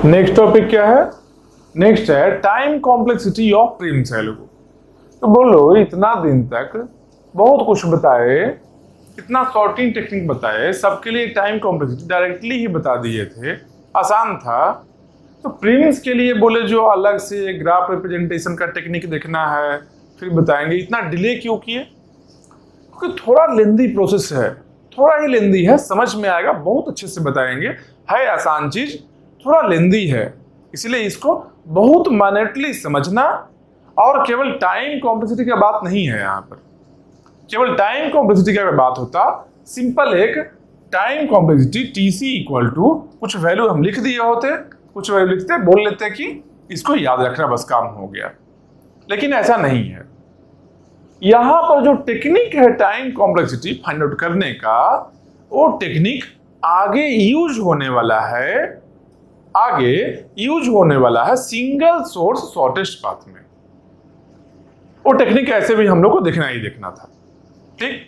Next topic क्या है? Next है टाइम कॉम्प्लेक्सिटी ऑफ प्रिम सेल को। तो बोलो, इतना दिन तक बहुत कुछ बताए, इतना सॉर्टिंग टेक्निक बताए, सबके लिए टाइम कॉम्प्लेक्सिटी डायरेक्टली ही बता दिए थे, आसान था। तो प्रिम्स के लिए बोले जो अलग से ग्राफ रिप्रेजेंटेशन का टेक्निक देखना है, फिर बताएंगे। इतना डिले क्यों किए? क्योंकि थोड़ा लेंदी प्रोसेस है, थोड़ा ही लेंदी है, समझ में आएगा, बहुत अच्छे से बताएंगे। है आसान चीज, थोड़ा लेंदी है, इसलिए इसको बहुत माइन्यूटली समझना। और केवल टाइम कॉम्प्लेक्सिटी की बात नहीं है यहाँ पर, केवल टाइम कॉम्प्लेक्सिटी की बात होता, सिंपल एक time complexity TC equal to कुछ वैल्यू हम लिख दिए होते, कुछ वैल्यू लिखते बोल लेते कि इसको याद रखना, बस काम हो गया। लेकिन ऐसा नहीं है। यहां पर जो टेक्निक है टाइम कॉम्प्लेक्सिटी फाइंड आउट करने का, वो टेक्निक आगे यूज होने वाला है, आगे यूज होने वाला है सिंगल सोर्स शॉर्टेस्ट पाथ में। वो टेक्निक ऐसे भी हम लोग को देखना ही देखना था, ठीक?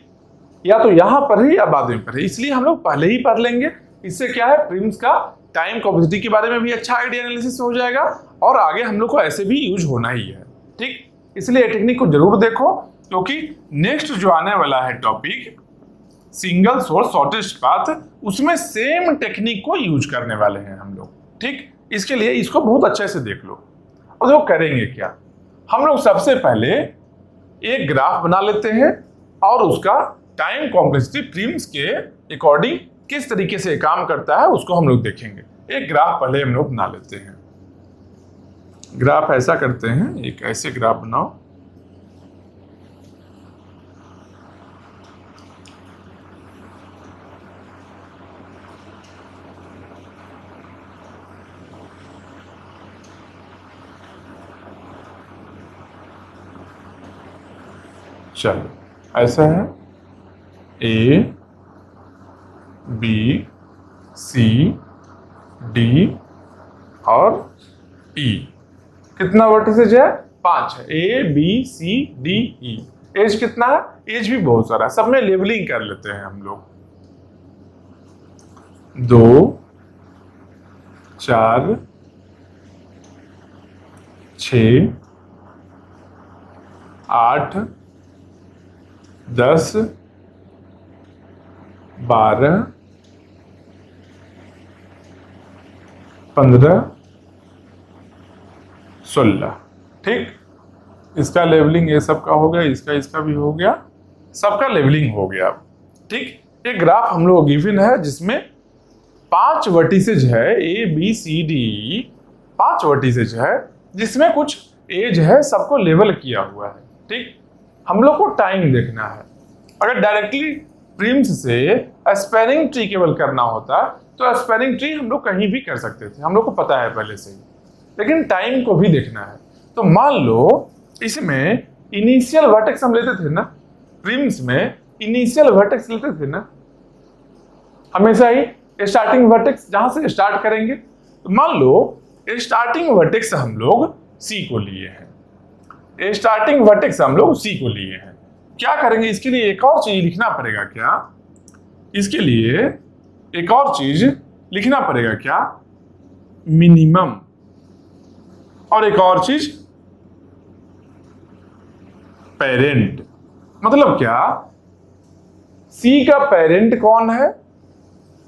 या तो यहां पर ही या बाद में पर ही, इसलिए हम लोग पहले ही पढ़ लेंगे। इससे क्या है, प्रिम्स का टाइम कॉम्प्लेक्सिटी के बारे में भी अच्छा आइडिया एनालिसिस हो जाएगा, और आगे हम लोग को ऐसे भी यूज होना ही है, ठीक? इसलिए टेक्निक को जरूर देखो, क्योंकि नेक्स्ट जो आने वाला है topic single source shortest path, उसमें सेम टेक्निक को यूज करने वाले हैं हम लोग, ठीक? इसके लिए इसको बहुत अच्छे से देख लो। और जो करेंगे क्या, हम लोग सबसे पहले एक ग्राफ बना लेते हैं और उसका टाइम कॉम्प्लेक्सिटी प्रिम्स के अकॉर्डिंग किस तरीके से काम करता है उसको हम लोग देखेंगे। एक ग्राफ पहले हम लोग बना लेते हैं। ग्राफ ऐसा करते हैं, एक ऐसे ग्राफ बनाओ, चलो ऐसा है A B C D और E। कितना वर्टिसेज है? 5 है। A B C D E। Edge कितना है? एज भी बहुत सारा है, सब में लेबलिंग कर लेते हैं हम लोग। 2 4 6 8 10 12 15 16, ठीक? इसका लेवलिंग ये सब का हो गया, इसका भी हो गया, सबका लेवलिंग हो गया, ठीक? एक ग्राफ हम लोग गिवन है जिसमें 5 वर्टिसेज है, A B C D E, 5 vertices है, जिसमें कुछ एज है, सबको लेवल किया हुआ है, ठीक? हम लोग को टाइम देखना है। अगर डायरेक्टली प्रिम्स से स्पैनिंग ट्री केवल करना होता तो स्पैनिंग ट्री हम लोग कहीं भी कर सकते थे, हम लोग को पता है पहले से ही। लेकिन टाइम को भी देखना है। तो मान लो इसमें इनिशियल वर्टेक्स हम लेते थे ना, प्रिम्स में इनिशियल वर्टेक्स लेते थे ना हमेशा ही, स्टार्टिंग वर्टेक्स जहां से स्टार्ट करेंगे। तो मान लो स्टार्टिंग वर्टेक्स हम लोग C को लिए हैं, स्टार्टिंग वर्टेक्स हम लोग C को लिए हैं। क्या करेंगे, इसके लिए एक और चीज लिखना पड़ेगा क्या? इसके लिए एक और चीज लिखना पड़ेगा क्या? मिनिमम। और एक और चीज पेरेंट। मतलब क्या? C का पेरेंट कौन है,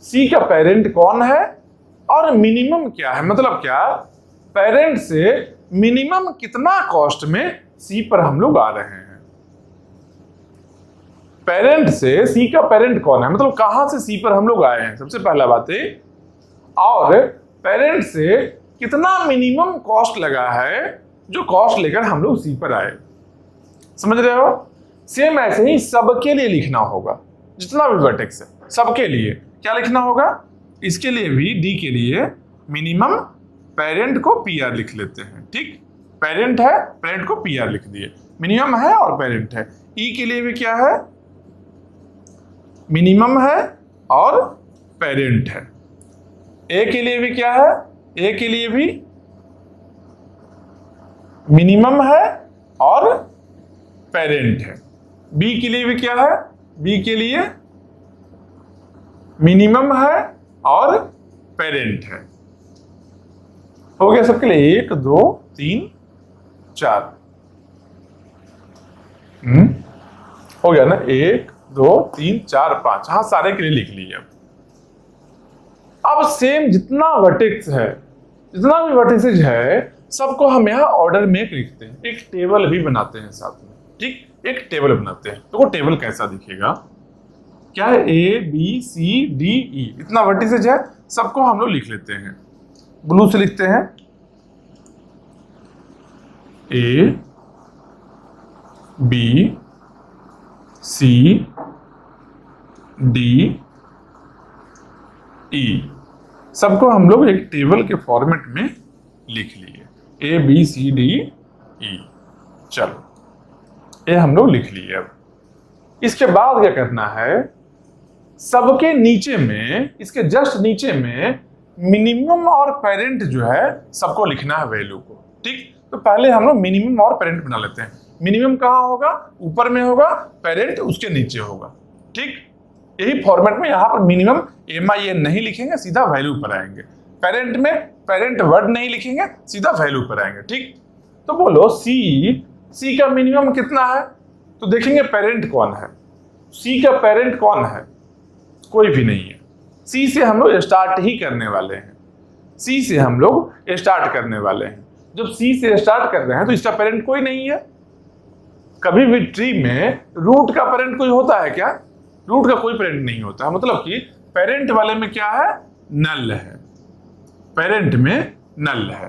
C का पेरेंट कौन है, और मिनिमम क्या है? मतलब क्या, पेरेंट से मिनिमम कितना कॉस्ट में C पर हम लोग आ रहे हैं। पेरेंट से C का पेरेंट कौन है, मतलब कहां से C पर हम लोग आए हैं, सबसे पहला बात है। और पेरेंट से कितना मिनिमम कॉस्ट लगा है, जो कॉस्ट लेकर हम लोग C पर आए। समझ रहे हो? सेम ऐसे ही सबके लिए लिखना होगा, जितना भी वर्टेक्स है सबके लिए क्या लिखना होगा? इसके लिए भी D के लिए मिनिमम पेरेंट को PR लिख लेते हैं, ठीक? पेरेंट है, पेरेंट को PR लिख दिए, मिनिमम है और पेरेंट है। E के लिए भी क्या है? मिनिमम है और पेरेंट है। A के लिए भी क्या है? A के लिए भी मिनिमम है और पेरेंट है। B के लिए भी क्या है? B के लिए मिनिमम है और पेरेंट है। हो गया सबके लिए 1 2 3 4। हो गया ना, 1 2 3 4 5। हाँ, सारे के लिए लिख लिए। अब सेम जितना वर्टेक्स है, जितना भी वर्टिसेज है, सबको हम यहाँ ऑर्डर में लिखते हैं, एक टेबल भी बनाते हैं साथ में। ठीक, एक टेबल बनाते हैं। तो वो टेबल कैसा दिखेगा? क्या है? A B C D E, इतना वर्टिसेज है, सबको हम लोग लिख लेते हैं। ब्लू से लिखते हैं A B C D E, सबको हम लोग एक टेबल के फॉर्मेट में लिख लिए। A B C D E, चलो ये हम लोग लिख लिए। अब इसके बाद क्या करना है? सबके नीचे में, इसके जस्ट नीचे में मिनिमम और पेरेंट जो है सबको लिखना है वैल्यू को। ठीक, तो पहले हम लोग मिनिमम और पेरेंट बना लेते हैं। मिनिमम कहाँ होगा? ऊपर में होगा, पेरेंट उसके नीचे होगा। ठीक, यही फॉर्मेट में यहाँ पर मिनिमम MIN नहीं लिखेंगे, सीधा वैल्यू पर आएंगे। पेरेंट में पेरेंट वर्ड नहीं लिखेंगे, सीधा वैल्यू पर आएंगे। ठीक, तो बोलो C का मिनिमम कितना है? तो देखेंगे पेरेंट कौन है। C का पेरेंट कौन है? कोई भी नहीं है। C से हम लोग स्टार्ट ही करने वाले हैं। C से हम लोग स्टार्ट करने वाले हैं। जब C से स्टार्ट कर रहे हैं तो इसका पेरेंट कोई नहीं है। कभी भी ट्री में रूट का पेरेंट कोई होता है क्या? रूट का कोई पेरेंट नहीं होता। मतलब कि पेरेंट वाले में क्या है? नल है। पेरेंट में नल है।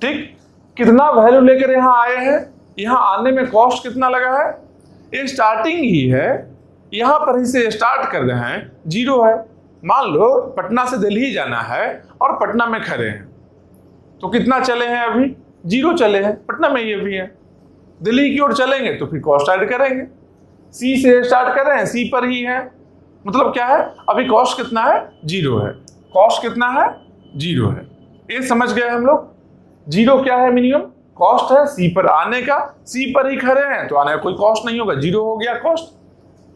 ठीक, कितना वैल्यू लेकर यहां आए हैं? यहां आने में कॉस्ट कितना लगा है? ये स्टार्टिंग ही है, यहां पर ही से स्टार्ट कर रहे हैं, 0 है। मान लो पटना से दिल्ली जाना है और पटना में खड़े हैं, तो कितना चले हैं? अभी 0 चले हैं। पटना में ये भी है, दिल्ली की ओर चलेंगे तो फिर कॉस्ट ऐड करेंगे। C से स्टार्ट कर रहे हैं, C पर ही है, मतलब क्या है? अभी कॉस्ट कितना है? 0 है। कॉस्ट कितना है? 0 है। ये समझ गए हम लोग। 0 क्या है? मिनिमम कॉस्ट है C पर आने का। C पर ही खड़े हैं तो आने का कोई कॉस्ट नहीं होगा, 0 हो गया कॉस्ट।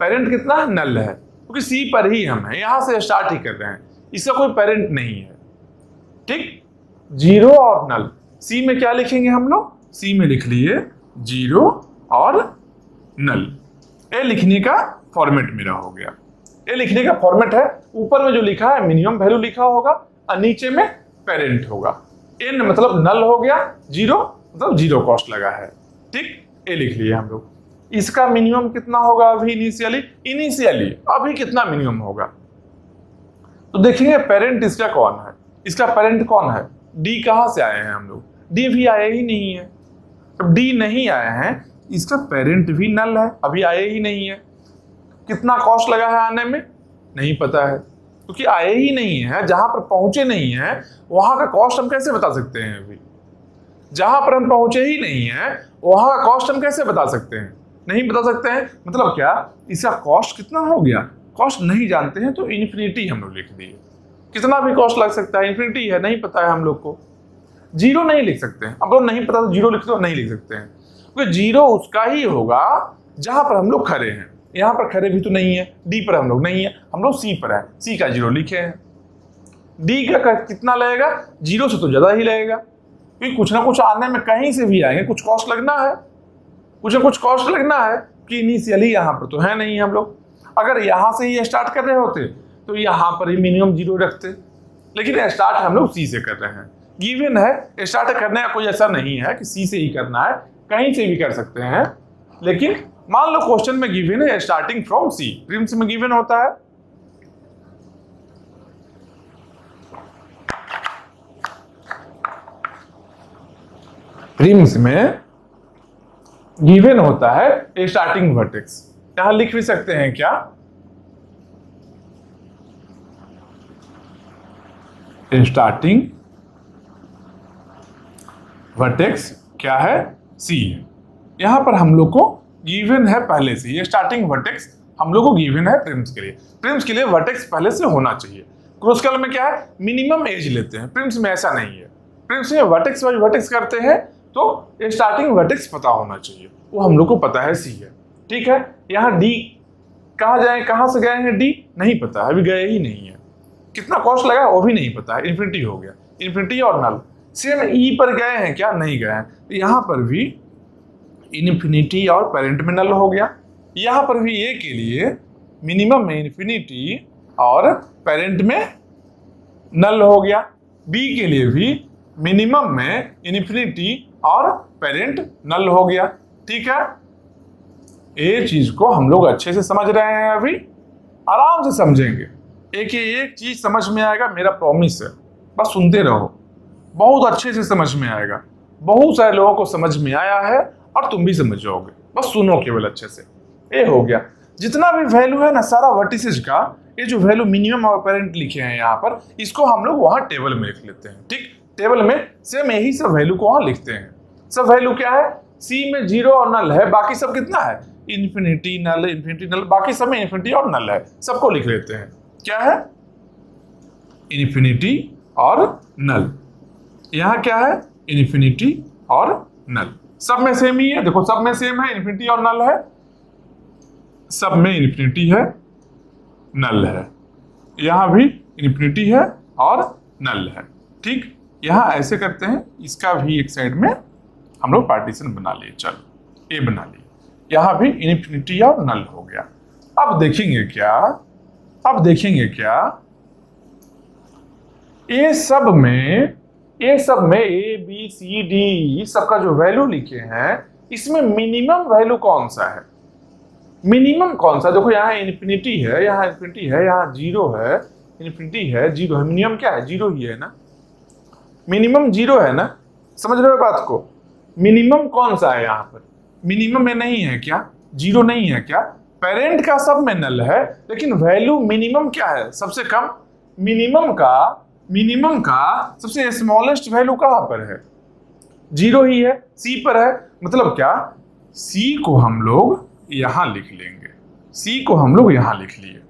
पेरेंट कितना है? नल है, क्योंकि C पर ही हम हैं, यहां से स्टार्ट ही कर रहे हैं, इसका कोई पेरेंट नहीं है। ठीक, 0 और नल। C में क्या लिखेंगे हम लोग? C में लिख लिए 0 और नल। ये लिखने का फॉर्मेट मेरा हो गया। ये लिखने का फॉर्मेट है। ऊपर में जो लिखा है मिनिमम वैल्यू लिखा होगा और नीचे में पेरेंट होगा। n मतलब नल हो गया, 0 मतलब 0 कॉस्ट लगा है। ठीक, ये लिख लिए हम लोग। इसका मिनिमम कितना होगा अभी इनिशियली अभी कितना मिनिमम होगा? तो देखेंगे पेरेंट इसका कौन है। इसका पेरेंट कौन है? D कहां से आए हैं हम लोग? D भी आए ही नहीं है। अब D नहीं आए हैं, इसका पेरेंट भी नल है, अभी आए ही नहीं है। कितना कॉस्ट लगा है आने में? नहीं पता है, क्योंकि आए ही नहीं है। जहां पर पहुंचे नहीं है वहां का कॉस्ट हम कैसे बता सकते हैं? अभी जहां पर हम पहुंचे ही नहीं है वहां का कॉस्ट हम कैसे बता सकते हैं? नहीं बता सकते हैं। मतलब क्या? इसका कॉस्ट कितना हो गया? कॉस्ट नहीं जानते हैं तो इन्फिनिटी हम लोग लिख दिए। कितना भी कॉस्ट लग सकता है, इन्फिनिटी है, नहीं पता है हम लोग को। 0 नहीं लिख सकते हैं। अब लोग नहीं पता तो 0 लिख दो, नहीं लिख सकते हैं, क्योंकि 0 उसका ही होगा जहां पर हम लोग खड़े हैं। यहां पर खड़े भी तो नहीं है, D पर हम लोग नहीं है, हम लोग C पर है, C का 0 लिखे हैं। D का कितना लगेगा? 0 से तो ज्यादा ही लगेगा, क्योंकि कुछ ना कुछ आने में कहीं से भी आएंगे, कुछ कॉस्ट लगना है, कुछ ना कुछ कॉस्ट लगना है। कि इनिशियली यहाँ पर तो है नहीं हम लोग। अगर यहाँ से ही स्टार्ट कर रहे होते तो यहाँ पर ही मिनिमम 0 रखते, लेकिन स्टार्ट हम लोग C से कर रहे हैं। गिवन है, स्टार्ट करने का कोई ऐसा नहीं है कि C से ही करना है, कहीं से भी कर सकते हैं। लेकिन मान लो क्वेश्चन में गिवन है स्टार्टिंग फ्रॉम C, प्रीलिम्स में गिवन होता है। प्रीलिम्स में गिवन होता है स्टार्टिंग वर्टेक्स। यहां लिख भी सकते हैं क्या? स्टार्टिंग वर्टेक्स क्या है? C। यहां पर हम लोग को गिवन है पहले से, ये स्टार्टिंग वर्टेक्स हम लोग को गिवन है प्रीलिम्स के लिए। प्रीलिम्स के लिए वर्टेक्स पहले से होना चाहिए। क्रूसिकल में क्या है? मिनिमम एज लेते हैं, प्रीलिम्स में ऐसा नहीं है। प्रीलिम्स में वर्टेक्स वाइज वर्टेक्स करते हैं, तो स्टार्टिंग वर्टेक्स पता होना चाहिए, वो हम लोग को पता है C है। ठीक है, यहाँ D कहाँ जाए, कहाँ से गए हैं? D नहीं पता है, अभी गए ही नहीं है। कितना कॉस्ट लगा वो भी नहीं पता है, इन्फिनिटी हो गया। इन्फिनिटी और नल। सेम ई पर गए हैं क्या? नहीं गए हैं। तो यहाँ पर भी इन्फिनिटी और पेरेंट में नल हो गया। यहाँ पर भी ए के लिए मिनिमम में इन्फिनिटी और पेरेंट में नल हो गया। बी के लिए भी मिनिमम में इन्फिनिटी और पेरेंट नल हो गया। ठीक है, ये चीज को हम लोग अच्छे से समझ रहे हैं, अभी आराम से समझेंगे, एक चीज समझ में आएगा, मेरा प्रॉमिस है। बस सुनते रहो, बहुत अच्छे से समझ में आएगा। बहुत सारे लोगों को समझ में आया है और तुम भी समझ जाओगे, बस सुनो केवल अच्छे से। ये हो गया, जितना भी वैल्यू है ना सारा वर्टिसेज का, ये जो वैल्यू मिनिमम और पेरेंट लिखे हैं यहाँ पर, इसको हम लोग वहां टेबल में लिख लेते हैं। ठीक, टेबल में सेम यही सब वैल्यू को वहां लिखते हैं। सब वैल्यू क्या है? सी में 0 और नल है, बाकी सब कितना है? इन्फिनिटी नल, बाकी सब में इन्फिनिटी और नल है, सबको लिख लेते हैं। क्या है? इन्फिनिटी और नल। यहाँ क्या है? इन्फिनिटी और नल। सब में सेम ही है, देखो सब में सेम है, इन्फिनिटी और नल है, सब में इन्फिनिटी है, नल है। यहाँ भी इन्फिनिटी है और नल है। ठीक, यहाँ ऐसे करते हैं, इसका भी एक साइड में हम लोग पार्टीशन बना लिए। चलो ये बना लिए, यहाँ भी इन्फिनिटी और नल हो गया। अब देखेंगे क्या? अब देखेंगे क्या? ये सब में ए बी सी डी सबका जो वैल्यू लिखे हैं, इसमें मिनिमम वैल्यू कौन सा है? मिनिमम कौन सा? देखो यहाँ इन्फिनिटी है, यहाँ इन्फिनिटी है, यहाँ 0 है, इन्फिनिटी है, 0 है। मिनिमम क्या है? 0 ही है ना। मिनिमम 0 है ना, समझ रहे हो बात को? मिनिमम कौन सा है यहाँ पर? मिनिमम में नहीं है क्या? 0 नहीं है क्या? पेरेंट का सब में नल है, लेकिन वैल्यू मिनिमम क्या है? सबसे कम। मिनिमम का सबसे स्मॉलेस्ट वैल्यू कहां पर है? 0 ही है, सी पर है। मतलब क्या? सी को हम लोग यहां लिख लेंगे, सी को हम लोग यहां लिख लिए।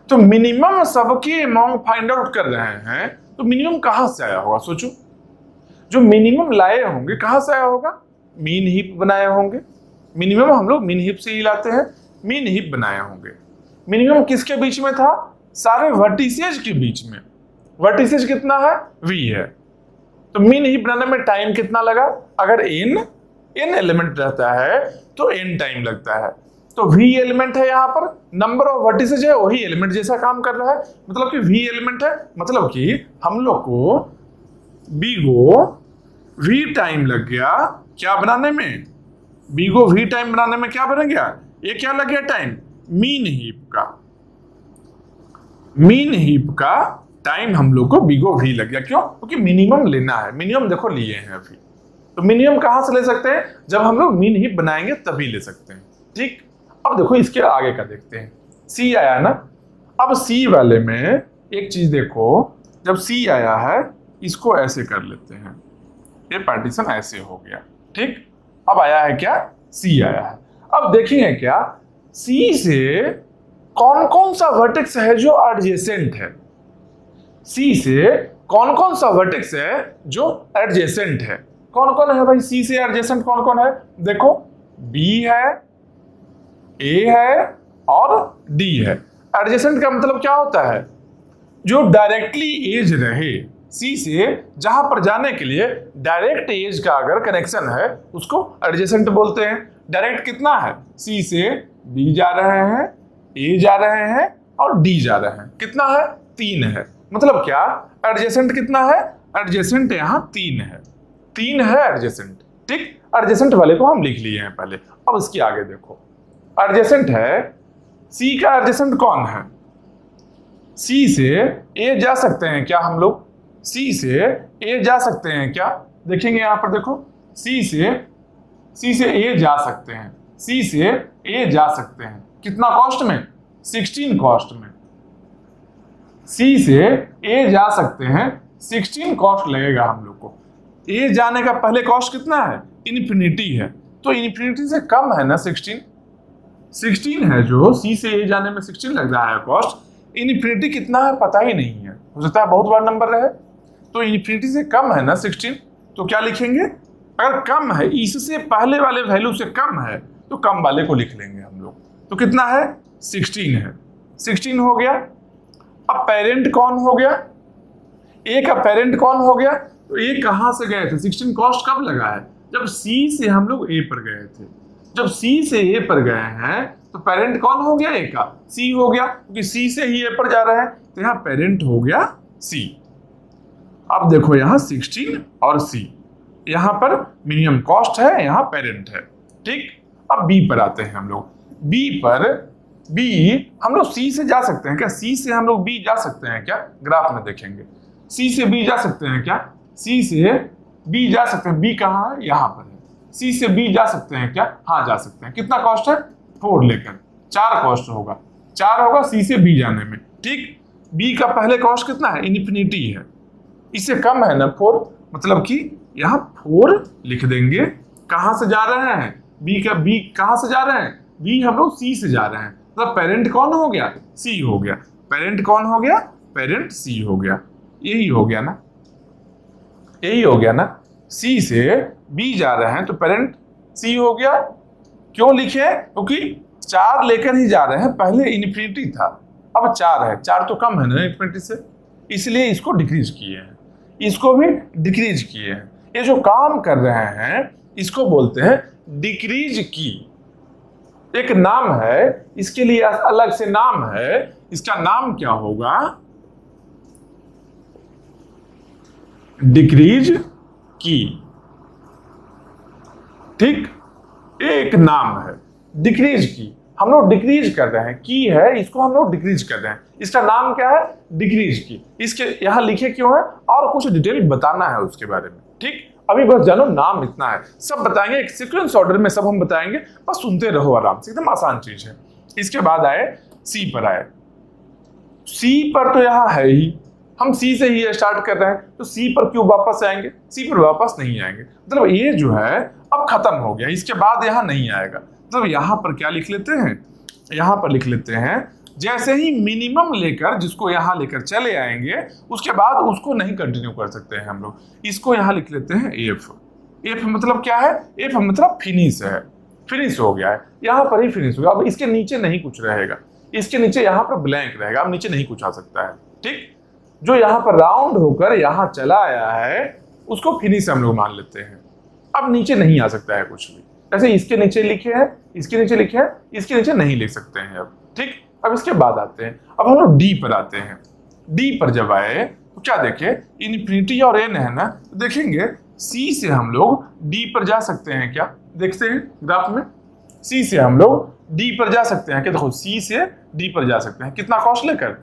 तो मिनिमम सबके अमाउंट फाइंड आउट कर रहे हैं, तो मिनिमम कहां से आया होगा? सोचो, जो मिनिमम लाए होंगे कहां से आया होगा? मीन हीप बनाए होंगे। मिनिमम हम लोग मीन हीप से ही लाते हैं, मीन हीप बनाए होंगे। मिनिमम किसके बीच में था? सारे वर्टिसेज के बीच में। वर्टिसेज कितना है? v है। तो मीन हीप बनाने में टाइम कितना लगा? अगर n एलिमेंट रहता है तो n टाइम लगता है। तो v एलिमेंट है, यहाँ पर नंबर ऑफ वर्टिसेज है, वही एलिमेंट जैसा काम कर रहा है, मतलब कि v एलिमेंट है। मतलब कि हम लोग को v टाइम लग गया क्या बनाने में? b को v टाइम बनाने में क्या बन गया? ये क्या लग गया टाइम? मीन हीप का टाइम हम लोग को b को v लग गया। क्यों? क्योंकि मिनिमम लेना है। मिनिमम देखो लिए हैं अभी, तो मिनिमम कहां से ले सकते हैं? जब हम लोग मीन हीप बनाएंगे तभी ले सकते हैं। ठीक, अब देखो इसके आगे का देखते हैं। सी आया ना, अब सी वाले में एक चीज देखो, जब सी आया है इसको ऐसे कर लेते हैं, ये पार्टीशन ऐसे हो गया। ठीक, अब आया है क्या? सी आया है। अब देखेंगे क्या सी से कौन कौन सा वर्टेक्स है जो एडजेसेंट है। सी से कौन कौन सा वर्टेक्स है जो एडजेसेंट है। कौन कौन है भाई सी से एडजेसेंट? कौन कौन है? देखो बी है, ए है और डी है। एडजेसेंट का मतलब क्या होता है? जो डायरेक्टली एज रहे सी से, जहां पर जाने के लिए डायरेक्ट एज का अगर कनेक्शन है उसको एडजेसेंट बोलते हैं। डायरेक्ट कितना है? सी से बी जा रहे हैं, ए जा रहे हैं और डी जा रहे हैं। कितना है? 3 है। मतलब क्या? एडजेसेंट कितना है? एडजेसेंट यहाँ 3 है। 3 है एडजेसेंट। ठीक, एडजेसेंट वाले को हम लिख लिए हैं पहले। अब इसके आगे देखो, एडजेसेंट है, सी का एडजेसेंट कौन है? सी से ए जा सकते हैं क्या हम लोग? सी से ए जा सकते हैं क्या? देखेंगे यहां पर देखो, सी से ए जा सकते हैं, सी से ए जा सकते हैं। कितना कॉस्ट में? 16 कॉस्ट में। सी से ए जा सकते हैं, 16 कॉस्ट लगेगा हम लोग को। ए जाने का पहले कॉस्ट कितना है? इन्फिनिटी है, तो इन्फिनिटी से कम है ना 16 है, जो सी से ए जाने में 16 लग रहा है कॉस्ट। इन्फिनिटी कितना है पता ही नहीं है, हो सकता है बहुत बड़ा नंबर रहे। तो इन्फिनिटी से कम है ना 16, तो क्या लिखेंगे? अगर कम है, इससे पहले वाले वैल्यू से कम है, तो कम वाले को लिख लेंगे हम लोग। तो कितना है? 16 है। 16 हो गया। अब पेरेंट कौन हो गया? ए का पेरेंट कौन हो गया? तो ए कहां से गए थे? 16 कॉस्ट कब लगा है? जब सी से हम लोग ए पर गए थे। जब सी से ए पर गए हैं तो पेरेंट कौन हो गया? ए का सी हो गया, क्योंकि सी से ही ए पर जा रहे हैं, तो यहाँ पेरेंट हो गया सी। अब देखो यहाँ 16 और सी, यहाँ पर मिनिमम कॉस्ट है, यहाँ पेरेंट है। ठीक, अब बी पर आते हैं हम लोग। बी पर, बी हम लोग सी से जा सकते हैं क्या? सी से हम लोग बी जा सकते हैं क्या? ग्राफ में देखेंगे, सी से बी जा सकते हैं क्या? सी से बी जा सकते हैं। बी कहाँ है? यहाँ पर है। सी से बी जा सकते हैं क्या? हाँ जा सकते हैं। कितना कॉस्ट है? 4 लेकर, 4 कॉस्ट होगा, 4 होगा सी से बी जाने में। ठीक, बी का पहले कॉस्ट कितना है? इन्फिनिटी है, इससे कम है ना 4, मतलब कि यहाँ 4 लिख देंगे। कहाँ से जा रहे हैं? बी का, बी कहाँ से जा रहे हैं? बी हम लोग सी से जा रहे हैं, मतलब पेरेंट कौन हो गया? सी हो गया। पेरेंट कौन हो गया? पेरेंट सी हो गया। यही हो गया ना, यही हो गया ना। सी से बी जा रहे हैं तो पेरेंट सी हो गया। क्यों लिखे? क्योंकि 4 लेकर ही जा रहे हैं, पहले इन्फिनिटी था, अब 4 है, 4 तो कम है ना इन्फिनिटी से, इसलिए इसको डिक्रीज किए हैं, इसको भी डिक्रीज किए हैं। ये जो काम कर रहे हैं इसको बोलते हैं डिक्रीज की। एक नाम है इसके लिए, अलग से नाम है, इसका नाम क्या होगा? डिक्रीज की। ठीक, एक नाम है डिक्रीज की, हम लोग डिक्रीज कर रहे हैं, की है, इसको हम लोग डिक्रीज कर रहे हैं, इसका नाम क्या है? डिक्रीज की। इसके यहां लिखे क्यों है? और कुछ डिटेल बताना है उसके बारे में। ठीक, अभी बस जानो नाम इतना है, सब बताएंगे एक सीक्वेंस ऑर्डर में, सब हम बताएंगे, बस सुनते रहो आराम से, एकदम आसान चीज है। इसके बाद आए सी पर, आए सी पर, तो यहाँ है ही, हम सी से ही स्टार्ट कर रहे हैं, तो सी पर क्यों वापस आएंगे? सी पर वापस नहीं आएंगे, मतलब ये जो है अब खत्म हो गया, इसके बाद यहाँ नहीं आएगा। मतलब यहाँ पर क्या लिख लेते हैं? यहाँ पर लिख लेते हैं जैसे ही मिनिमम लेकर, जिसको यहाँ लेकर चले आएंगे, उसके बाद उसको नहीं कंटिन्यू कर सकते हैं हम लोग, इसको यहाँ लिख लेते हैं एफ। एफ मतलब क्या है? एफ मतलब फिनिश है, फिनिश हो गया है, यहाँ पर ही फिनिश हो गया। अब इसके नीचे नहीं कुछ रहेगा, इसके नीचे यहाँ पर ब्लैंक रहेगा, अब नीचे नहीं कुछ आ सकता है। ठीक, जो यहाँ पर राउंड होकर यहाँ चला आया है उसको फिनिश हम लोग मान लेते हैं, अब नीचे नहीं आ सकता है कुछ भी। जैसे इसके नीचे लिखे हैं, इसके नीचे लिखे हैं, इसके नीचे नहीं लिख सकते हैं अब। ठीक, अब इसके बाद आते हैं, अब हम लोग डी पर आते हैं। डी पर जब आए तो क्या देखे? इन्फिनिटी और एन है ना, तो देखेंगे सी से हम लोग डी पर जा सकते हैं क्या? देखते हैं ग्राफ में, सी से हम लोग डी पर जा सकते हैं क्या? देखो सी से डी पर जा सकते हैं, कितना कॉस्ट लेकर?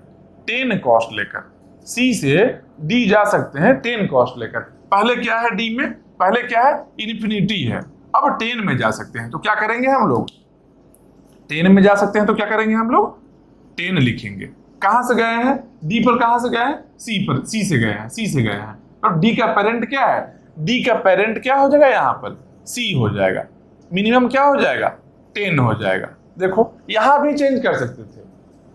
10 कॉस्ट लेकर सी से डी जा सकते हैं 10 कॉस्ट लेकर। पहले क्या है डी में? पहले क्या है? इन्फिनिटी है, अब 10 में जा सकते हैं, तो क्या करेंगे हम लोग? 10 में जा सकते हैं तो क्या करेंगे हम लोग? 10 लिखेंगे। कहां से गए हैं? डी पर कहां से गए हैं? सी पर, सी से गए हैं, सी से गए हैं, तो डी का पेरेंट क्या है? डी का पेरेंट क्या हो जाएगा? यहाँ पर सी हो जाएगा, मिनिमम क्या हो जाएगा? 10 हो जाएगा। देखो यहां भी चेंज कर सकते थे,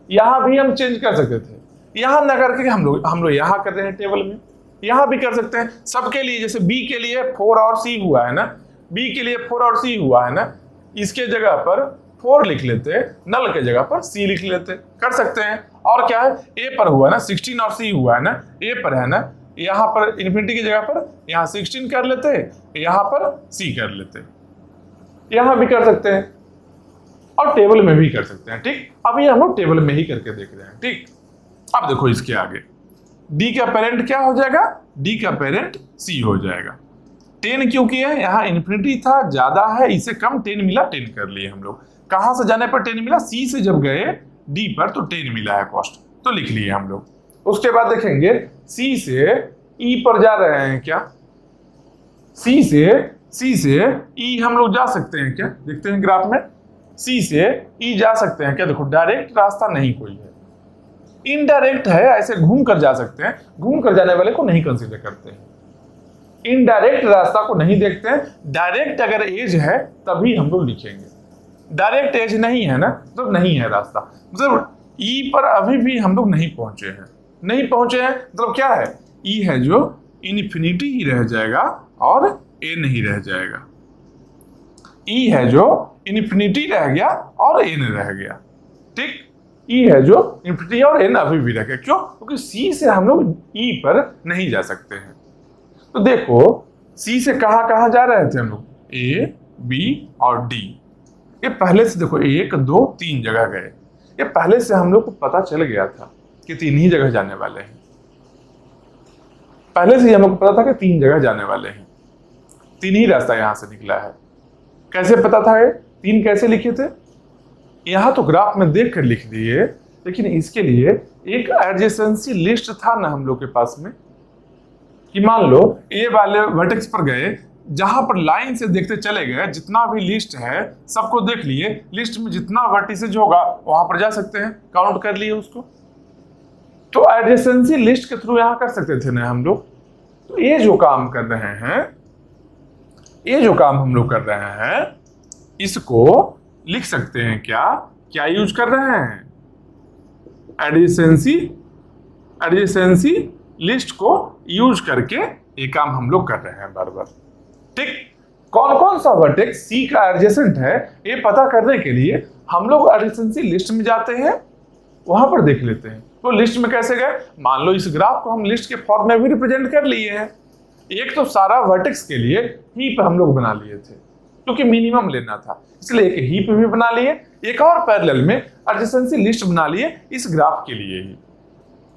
यहां भी हम चेंज कर सकते थे, यहां न करके हम लोग यहां कर रहे हैं टेबल में, यहां भी कर सकते हैं सबके लिए। जैसे बी के लिए 4 और सी हुआ है ना, बी के लिए 4 और सी हुआ है ना, इसके जगह पर 4 लिख लेते, नल के जगह पर सी लिख लेते, कर सकते हैं। और क्या है? ए पर हुआ ना, 16 और सी हुआ है ना, ए पर है ना, यहाँ पर इन्फिनिटी की जगह पर यहाँ 16 कर लेते, यहाँ पर सी कर लेते, यहाँ भी कर सकते हैं और टेबल में भी कर सकते हैं। ठीक, अभी हम लोग टेबल में ही करके देख रहे हैं। ठीक, अब देखो इसके आगे डी का पेरेंट क्या हो जाएगा? डी का पेरेंट सी हो जाएगा। 10 क्यों किए? यहाँ इन्फिनिटी था, ज्यादा है, इसे कम 10 मिला, 10 कर लिए हम लोग। कहां से जाने पर 10 मिला? सी से जब गए डी पर तो 10 मिला है कॉस्ट, तो लिख लिए हम लोग। उसके बाद देखेंगे सी से ई पर जा रहे हैं क्या? सी से ई हम लोग जा सकते हैं क्या? देखते हैं ग्राफ में, सी से ई जा सकते हैं क्या? देखो डायरेक्ट रास्ता नहीं कोई है, इनडायरेक्ट है, ऐसे घूम कर जा सकते हैं, घूम कर जाने वाले को नहीं कंसीडर करते हैं, इनडायरेक्ट रास्ता को नहीं देखते हैं। डायरेक्ट अगर एज है तभी हम लोग लिखेंगे, डायरेक्ट एज नहीं है ना तो नहीं है रास्ता, मतलब ई पर अभी भी हम लोग नहीं पहुंचे हैं, नहीं पहुंचे हैं मतलब क्या है? ई है जो इन्फिनिटी ही रह जाएगा और ए नहीं रह जाएगा, ई है जो इन्फिनिटी रह गया और एन रह गया। ठीक, ई है जो इंफिनिटी और एन अभी भी रखे। क्यों? क्योंकि सी से हम लोग ई पर नहीं जा सकते हैं। तो देखो सी से कहाँ कहाँ जा रहे थे हम लोग, ए बी और डी। ये पहले से देखो 1 2 3 जगह गए। ये पहले से हम लोग को पता चल गया था कि 3 ही जगह जाने वाले हैं। पहले से हम लोग को पता था कि 3 जगह जाने वाले हैं, 3 ही रास्ता यहां से निकला है। कैसे पता था ये 3 कैसे लिखे थे? यहां तो ग्राफ में देख कर लिख दिए, लेकिन इसके लिए एक एडजेसेंसी लिस्ट था ना हम लोग के पास में, कि मान लो ए वाले वर्टेक्स पर गए, जहां पर लाइन से देखते चले गए, जितना भी लिस्ट है सबको देख लिए, लिस्ट में जितना वर्टिसेज होगा वहां पर जा सकते हैं, काउंट कर लिए उसको। तो एडजेसेंसी लिस्ट के थ्रू यहां कर सकते थे ना हम लोग। तो ये जो काम कर रहे हैं, ये जो काम हम लोग कर रहे हैं, इसको लिख सकते हैं क्या यूज कर रहे हैं? एडजेसेंसी लिस्ट को यूज करके ये काम हम लोग कर रहे हैं बार बार। ठीक, कौन कौन सा वर्टेक्स सी का एडजेसेंट है ये पता करने के लिए हम लोग एडजेसेंसी लिस्ट में जाते हैं, वहां पर देख लेते हैं। तो लिस्ट में कैसे गए? मान लो इस ग्राफ को हम लिस्ट के फॉर्म में भी रिप्रेजेंट कर लिए हैं। एक तो सारा वर्टेक्स के लिए हीप हम लोग बना लिए थे, क्योंकि मिनिमम लेना था, इसलिए एक हीप भी बना लिए। एक और पैरेलल में एडजेसेंसी लिस्ट बना लिए इस ग्राफ के लिए ही,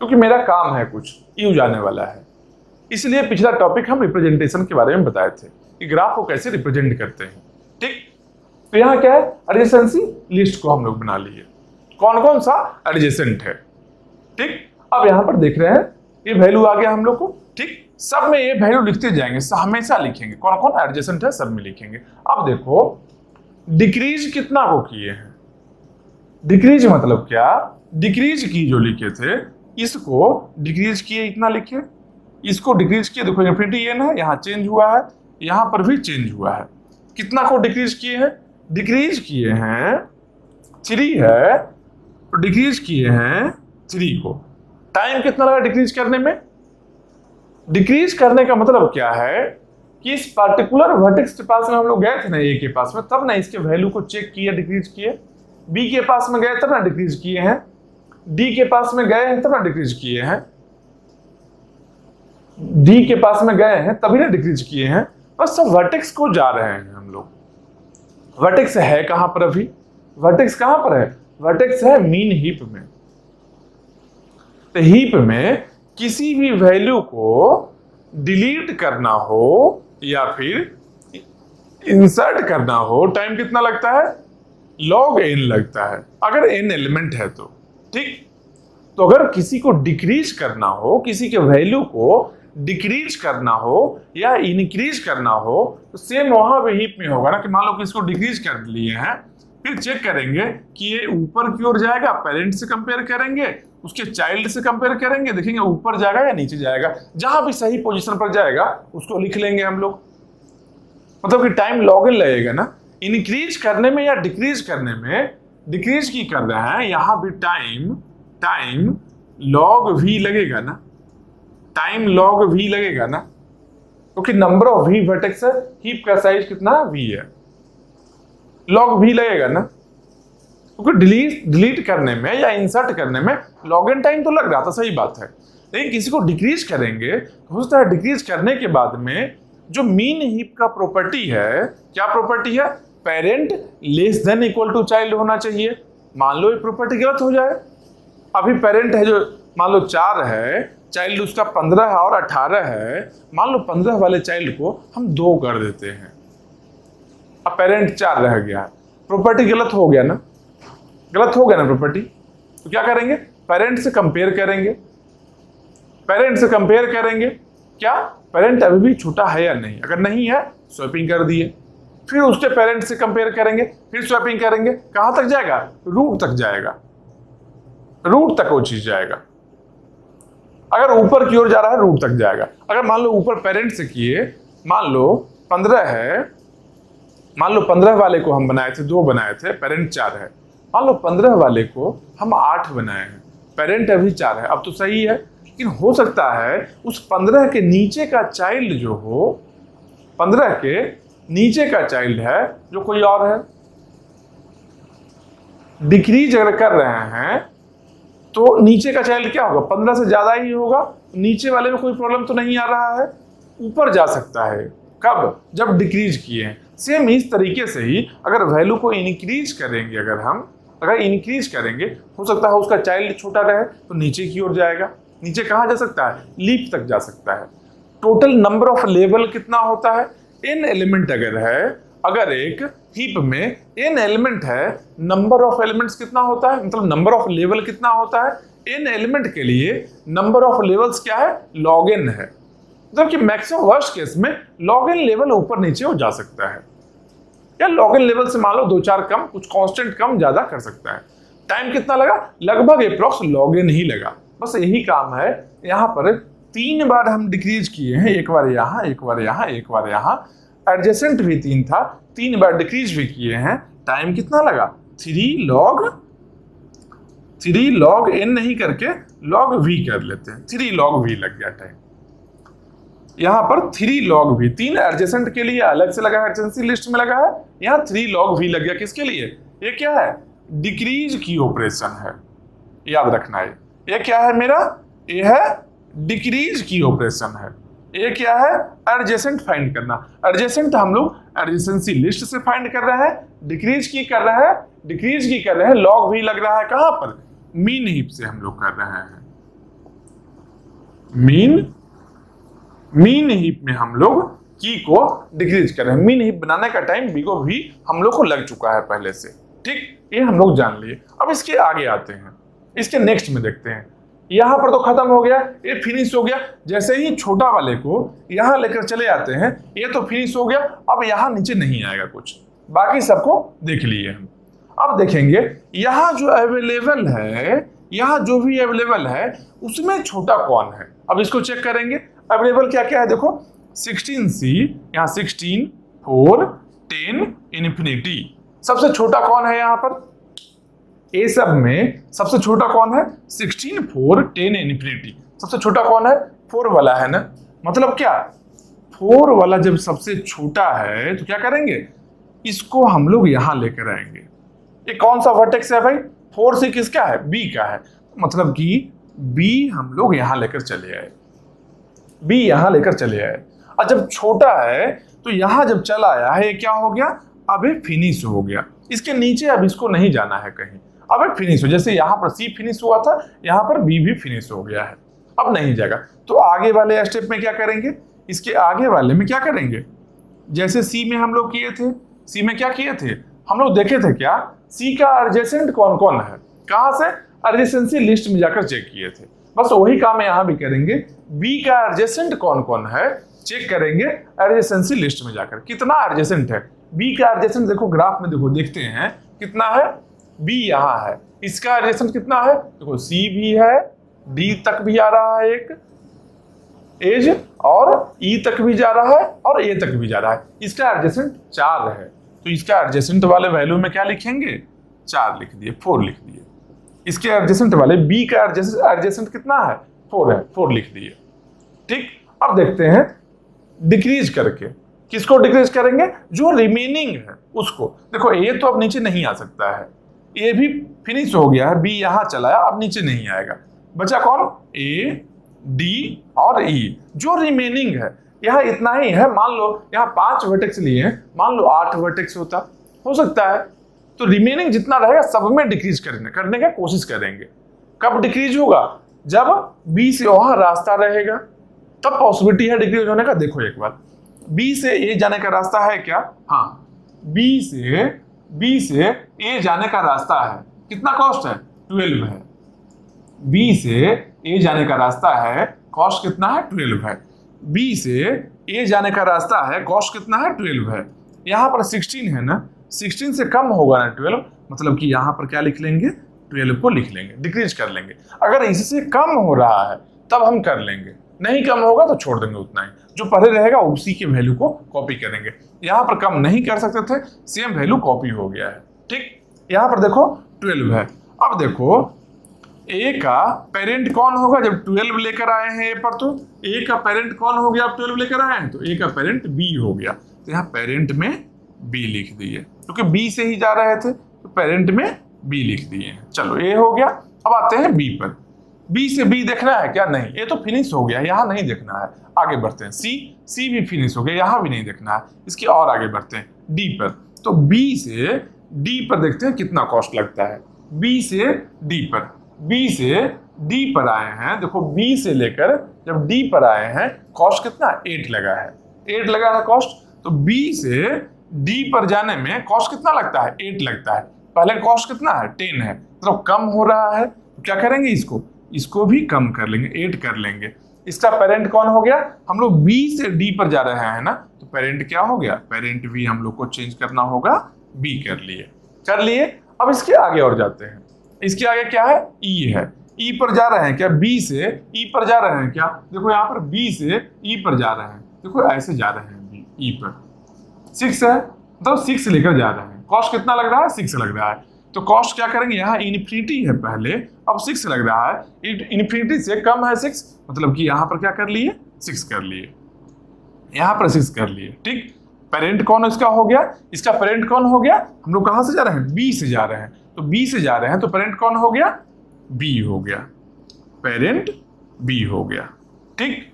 क्योंकि मेरा काम है कुछ यूज आने वाला है। इसलिए पिछला टॉपिक हम रिप्रेजेंटेशन के बारे में बताए थे कि ग्राफ को कैसे रिप्रेजेंट करते हैं। ठीक, तो यहाँ क्या है, एडजेसेंसी लिस्ट को हम लोग बना लिए, कौन कौन सा एडजेसेंट है। ठीक, अब यहाँ पर देख रहे हैं ये वैल्यू आ गया हम लोग को। ठीक, सब में ये वैल्यू लिखते जाएंगे, हमेशा लिखेंगे, कौन कौन एडजेसेंट है सब में लिखेंगे। अब देखो डिक्रीज कितना को किए हैं, डिक्रीज मतलब क्या, डिक्रीज की जो लिखे थे इसको डिक्रीज किए इतना लिखे, इसको डिक्रीज किए, देखो इंफिनिटी एन है, यहाँ चेंज हुआ है, यहाँ पर भी चेंज हुआ है। कितना को डिक्रीज किए हैं? डिक्रीज किए हैं 3 है, तो डिक्रीज किए हैं 3 को। टाइम कितना लगा डिक्रीज करने में? डिक्रीज करने का मतलब क्या है कि इस पर्टिकुलर वर्टेक्स के पास में हम लोग गए थे ना, ए के पास में, तब ना इसके वैल्यू को चेक किया, डिक्रीज किए। बी के पास में गए तब ना डिक्रीज किए हैं, डी के पास में गए हैं तब ना डिक्रीज किए हैं, डी के पास में गए हैं तभी ना डिक्रीज किए हैं। बस सब वर्टेक्स को जा रहे हैं हम लोग। वर्टेक्स है कहां पर अभी? वर्टेक्स कहां पर है? वर्टेक्स है मीन हीप में। तो हीप में किसी भी वैल्यू को डिलीट करना हो या फिर इंसर्ट करना हो, टाइम कितना लगता है? log n लगता है, अगर n एलिमेंट है तो। ठीक, तो अगर किसी को डिक्रीज करना हो, किसी के वैल्यू को डिक्रीज करना हो या इंक्रीज करना हो, तो सेम वहां पे हीप में होगा ना, कि मान लो कि इसको डिक्रीज कर लिए हैं, फिर चेक करेंगे कि ये ऊपर की ओर जाएगा, पेरेंट से कंपेयर करेंगे, उसके चाइल्ड से कंपेयर करेंगे, देखेंगे ऊपर जाएगा या नीचे जाएगा। जहां भी सही पोजीशन पर जाएगा उसको लिख लेंगे हम लोग। मतलब कि टाइम log n लगेगा ना, इंक्रीज करने में या डिक्रीज करने में। डिक्रीज की कर रहे हैं, यहां भी टाइम log v लगेगा ना, टाइम log v लगेगा ना, क्योंकि नंबर ऑफ v वर्टेक्स है, हीप का साइज कितना v है, log v लगेगा ना, क्योंकि डिलीट करने में या इंसर्ट करने में log n टाइम तो लग रहा था, सही बात है। लेकिन किसी को डिक्रीज करेंगे, हो सकता है डिक्रीज करने के बाद में जो मीन हीप का प्रॉपर्टी है, क्या प्रॉपर्टी है? Parent less than equal to child होना चाहिए। मान लो ये प्रॉपर्टी गलत हो जाए, अभी पेरेंट है जो मान लो 4 है, चाइल्ड उसका 15 है और 18 है, मान लो 15 वाले चाइल्ड को हम 2 कर देते हैं, अब पेरेंट 4 रह गया, प्रॉपर्टी गलत हो गया ना, गलत हो गया ना प्रॉपर्टी। तो क्या करेंगे? पेरेंट से कंपेयर करेंगे, पेरेंट से कंपेयर करेंगे, क्या पेरेंट अभी भी छोटा है या नहीं, अगर नहीं है स्वैपिंग कर दिए, फिर उसके पेरेंट से कंपेयर करेंगे, फिर स्वैपिंग करेंगे, कहां तक जाएगा? रूट तक जाएगा, रूट तक वो चीज जाएगा। अगर ऊपर की ओर जा रहा है रूट तक जाएगा। अगर मान लो ऊपर पेरेंट से किए, मान लो 15 है, मान लो 15 वाले को हम बनाए थे, 2 बनाए थे, पेरेंट 4 है, मान लो 15 वाले को हम 8 बनाए हैं, पेरेंट अभी 4 है, अब तो सही है। लेकिन हो सकता है उस 15 के नीचे का चाइल्ड जो हो, 15 के नीचे का चाइल्ड है जो कोई और है। डिक्रीज अगर कर रहे हैं तो नीचे का चाइल्ड क्या होगा, 15 से ज्यादा ही होगा। नीचे वाले में कोई प्रॉब्लम तो नहीं आ रहा है, ऊपर जा सकता है। कब, जब डिक्रीज किए हैं। सेम इस तरीके से ही अगर वैल्यू को इंक्रीज करेंगे, अगर इंक्रीज करेंगे, हो सकता है उसका चाइल्ड छोटा रहे तो नीचे की ओर जाएगा। नीचे कहाँ जा सकता है, लीफ तक जा सकता है। टोटल नंबर ऑफ लेवल कितना होता है, n एलिमेंट अगर है, अगर एक हीप में n एलिमेंट है, नंबर ऑफ एलिमेंट्स कितना होता है, मतलब नंबर ऑफ लेवल कितना होता है। n एलिमेंट के लिए नंबर ऑफ लेवल्स क्या है, log n है। मतलब कि मैक्सिमम वर्स्ट केस में log n लेवल ऊपर नीचे हो जा सकता है, या log n लेवल से मान लो 2-4 कम, कुछ कांस्टेंट कम ज्यादा कर सकता है। टाइम कितना लगा, लगभग अप्रॉक्स log n ही लगा। बस यही काम है। यहाँ पर 3 बार हम डिक्रीज किए हैं, एक बार यहाँ, एक बार यहाँ, एक बार यहाँ। एडजेसेंट भी 3 था, 3 बार डिक्रीज भी किए हैं। टाइम कितना लगा, 3 log n नहीं करके log v कर लेते हैं, 3 log v लग गया टाइम। यहाँ पर 3 log v, 3 एडजेसेंट के लिए अलग से लगा है, एडजेसेंसी लिस्ट में लगा है। यहाँ 3 log v लग गया, किसके लिए, ये क्या है, डिक्रीज की ऑपरेशन है, याद रखना है। ये क्या है मेरा, ये है डिक्रीज की ऑपरेशन है। ये क्या है, एडजेसेंट फाइंड करना। एडजेसेंट हम लोग एडजेसेंसी लिस्ट से फाइंड कर रहे हैं, डिक्रीज की कर रहे हैं, log v लग रहा है कहां पर, मीन हीप से हम लोग कर रहे हैं। मीन हीप में हम लोग की को डिक्रीज कर रहे हैं। मीन हीप बनाने का टाइम b को भी हम लोग को लग चुका है पहले से, ठीक, ये हम लोग जान लिए। अब इसके आगे आते हैं, इसके नेक्स्ट में देखते हैं। यहां पर तो खत्म हो गया, ये फिनिश हो गया। जैसे ही छोटा वाले को यहां लेकर चले आते हैं, ये तो फिनिश हो गया। अब यहां नीचे नहीं आएगा कुछ, बाकी सबको देख लिए हम। अब देखेंगे यहां जो अवेलेबल है, यहां जो भी अवेलेबल है उसमें छोटा कौन है। अब इसको चेक करेंगे, अवेलेबल क्या क्या है देखो, 16c, यहाँ 16, 4, 10, इन्फिनिटी। सबसे छोटा कौन है यहाँ पर, ए सब में सबसे छोटा कौन है, 16, 4, 10, इन्फिनिटी। सबसे छोटा कौन है, 4 वाला है ना। मतलब क्या, 4 वाला जब सबसे छोटा है तो क्या करेंगे, इसको हम लोग यहां लेकर आएंगे। ये कौन सा वर्टेक्स है भाई, 4 से किसका है, बी का है। मतलब कि बी हम लोग यहां लेकर चले आए, बी यहां लेकर चले आए। और जब छोटा है तो यहां जब चला आया है, ये क्या हो गया, अब ये फिनिश हो गया। इसके नीचे अब इसको नहीं जाना है कहीं, अब ये फिनिश हो। जैसे यहाँ पर सी फिनिश हुआ था, यहाँ पर बी भी फिनिश हो गया है, अब नहीं जाएगा। तो आगे वाले स्टेप में क्या करेंगे, इसके आगे वाले में क्या करेंगे, जैसे सी में हम लोग किए थे, सी में क्या किए थे हम लोग, देखे थे क्या, सी का एडजेसेंट कौन कौन है, कहां से, एडजेसेंसी लिस्ट में जाकर चेक किए थे। बस वही काम यहाँ भी करेंगे, बी का एडजेसेंट कौन कौन है चेक करेंगे एडजेसेंसी लिस्ट में जाकर। कितना एडजेसेंट है, बी का एडजेसेंट देखो ग्राफ में, देखो देखते हैं कितना है, बी यहाँ है, इसका एडजेसेंट कितना है, देखो सी भी है, डी तक भी आ रहा है एक एज, और ई तक भी जा रहा है, और ए तक भी जा रहा है। इसका एडजेसेंट 4 है, तो इसका एडजेसेंट वाले वैल्यू में क्या लिखेंगे, 4 लिख दिए, 4 लिख दिए। इसके एडजेसेंट वाले बी का एडजेसेंट कितना है, 4 है, 4 लिख दिए, ठीक। अब देखते हैं डिक्रीज करके, किसको डिक्रीज करेंगे, जो रिमेनिंग है उसको। देखो ए तो अब नीचे नहीं आ सकता है, ए भी फिनिश हो गया है, बी यहां चला है, अब नीचे नहीं आएगा। बचा कौन, ए, डी और ई। जो रिमेनिंग है यहाँ इतना ही है। मान लो यहाँ 5 वर्टेक्स लिए हैं, मान लो 8 वर्टेक्स होता, हो सकता है। तो रिमेनिंग जितना रहेगा सब में डिक्रीज करने का कोशिश करेंगे। कब डिक्रीज होगा, जब बी से वहां रास्ता रहेगा, तब पॉसिबिलिटी है डिक्रीज होने का। देखो एक बार, बी से ए जाने का रास्ता है क्या, हाँ, बी से ए जाने का रास्ता है। कितना कॉस्ट है, 12 है। बी से ए जाने का रास्ता है, कॉस्ट कितना है, 12 है। बी से ए जाने का रास्ता है, कॉस्ट कितना है, 12 है। यहाँ पर 16 है ना, 16 से कम होगा ना 12, मतलब कि यहाँ पर क्या लिख लेंगे, 12 को लिख लेंगे, डिक्रीज कर लेंगे। अगर इससे कम हो रहा है तब हम कर लेंगे, नहीं कम होगा तो छोड़ देंगे उतना ही। जो पहले रहेगा उसी के वैल्यू को कॉपी करेंगे। यहाँ पर कम नहीं कर सकते थे, सेम वैल्यू कॉपी हो गया है, ठीक। यहाँ पर देखो 12 है। अब देखो ए का पेरेंट कौन होगा, जब 12 लेकर आए हैं ए पर, तो ए का पेरेंट कौन हो गया, आप 12 लेकर आए हैं तो ए का पेरेंट बी हो गया। तो यहाँ पेरेंट में बी लिख दिए, क्योंकि बी से ही जा रहे थे तो पेरेंट में बी लिख दिए। चलो ए हो गया। अब आते हैं बी पर। बी से बी देखना है क्या? नहीं, ये तो फिनिश हो गया, यहाँ नहीं देखना है। आगे बढ़ते हैं सी भी फिनिश हो गया, यहाँ भी नहीं देखना है। इसके और आगे बढ़ते हैं डी पर। तो बी से डी पर देखते हैं कितना कॉस्ट लगता है। बी से डी पर, बी से डी पर आए हैं, देखो बी से लेकर जब डी पर आए हैं कॉस्ट कितना? 8 लगा है, 8 लगा है कॉस्ट। तो बी से डी पर जाने में कॉस्ट कितना लगता है? 8 लगता है। पहले कॉस्ट कितना है? 10 है, मतलब कम हो रहा है। तो क्या करेंगे? इसको भी कम कर लेंगे, 8 कर लेंगे। इसका पेरेंट कौन हो गया? हम लोग बी से डी पर जा रहे हैं ना, तो पेरेंट क्या हो गया? पेरेंट भी हम लोग को चेंज करना होगा, बी कर लिए। अब इसके आगे और जाते हैं। इसके आगे क्या है? ई है। ई पर जा रहे हैं क्या? बी से ई पर जा रहे हैं क्या? देखो यहाँ पर बी से ई पर जा रहे हैं, देखो ऐसे जा रहे हैं बी ई पर। 6 है, मतलब 6 लेकर जा रहे हैं। कॉस्ट कितना लग रहा है? 6 लग रहा है। तो कॉस्ट क्या करेंगे? यहाँ इन्फिनिटी है पहले, अब 6 लग रहा है। इन्फिनिटी से कम है 6, मतलब कि यहाँ पर क्या कर लिए? 6 कर लिए, यहाँ पर 6 कर लिए। ठीक, पेरेंट कौन इसका हो गया? इसका पेरेंट कौन हो गया? हम लोग कहाँ से जा रहे हैं? बी से जा रहे हैं। तो बी से जा रहे हैं तो पेरेंट कौन हो गया? बी हो गया, पेरेंट बी हो गया। ठीक,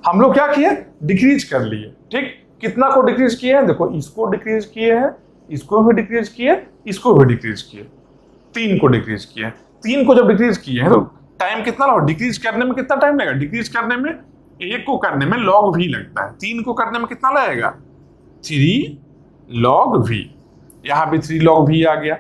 हम लोग क्या किए? डिक्रीज कर लिए। ठीक, कितना को डिक्रीज किए हैं? देखो इसको डिक्रीज किए हैं, इसको भी डिक्रीज किए, इसको भी डिक्रीज किए, 3 को डिक्रीज किए। 3 को जब डिक्रीज किए हैं तो टाइम कितना लगा? डिक्रीज करने में कितना टाइम लगेगा? डिक्रीज करने में 1 को करने में log v लगता है, 3 को करने में कितना लगेगा? 3 log v। यहाँ भी 3 log v आ गया।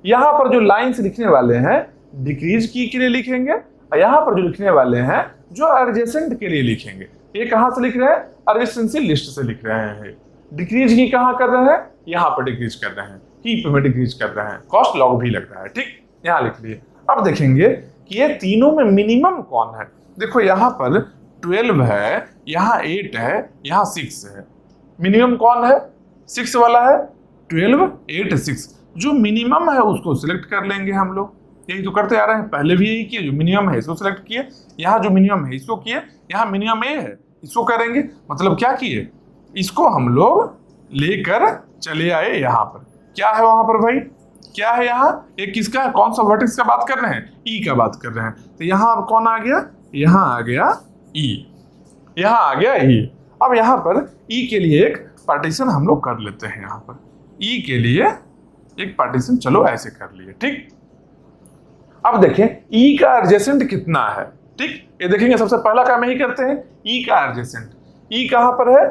यहाँ पर जो लाइन्स लिखने वाले हैं डिक्रीज की के लिए लिखेंगे, और यहाँ पर जो लिखने वाले हैं जो एडजेसेंट के लिए लिखेंगे। ये कहाँ से लिख रहे हैं? एडजेसेंसी लिस्ट से लिख रहे हैं। डिक्रीज की कहाँ कर रहे हैं? यहाँ पर डिक्रीज कर रहे हैं, हीप में डिक्रीज कर रहे हैं, कॉस्ट log v लग रहा है। ठीक, यहाँ लिख लिए। अब देखेंगे कि ये तीनों में मिनिमम कौन है। देखो यहाँ पर 12 है, यहाँ 8 है, यहाँ 6 है। मिनिमम कौन है? 6 वाला है। 12, 8, 6 जो मिनिमम है उसको सिलेक्ट कर लेंगे हम लोग। यही तो करते आ रहे हैं, पहले भी यही किए। जो मिनिमम है इसको सिलेक्ट किए, यहाँ जो मिनिमम है इसको किए, यहाँ मिनिमम ए है इसको करेंगे। मतलब क्या किए? इसको हम लोग लेकर चले आए यहाँ पर। क्या है वहां पर भाई? क्या है यहाँ? एक किसका? कौन सा वर्टेक्स का बात कर रहे हैं? ई का बात कर रहे हैं। तो यहाँ अब कौन आ गया? यहाँ आ गया ई, यहाँ आ गया ई। अब यहाँ पर ई के लिए एक पार्टीशन हम लोग कर लेते हैं। यहाँ पर ई के लिए एक पार्टीशन चलो ऐसे कर लिए। ठीक, अब देखें ई का एडजेसेंट कितना है। ठीक, ये देखेंगे सबसे पहला काम यही करते हैं, ई का एडजेसेंट। ई कहाँ पर है?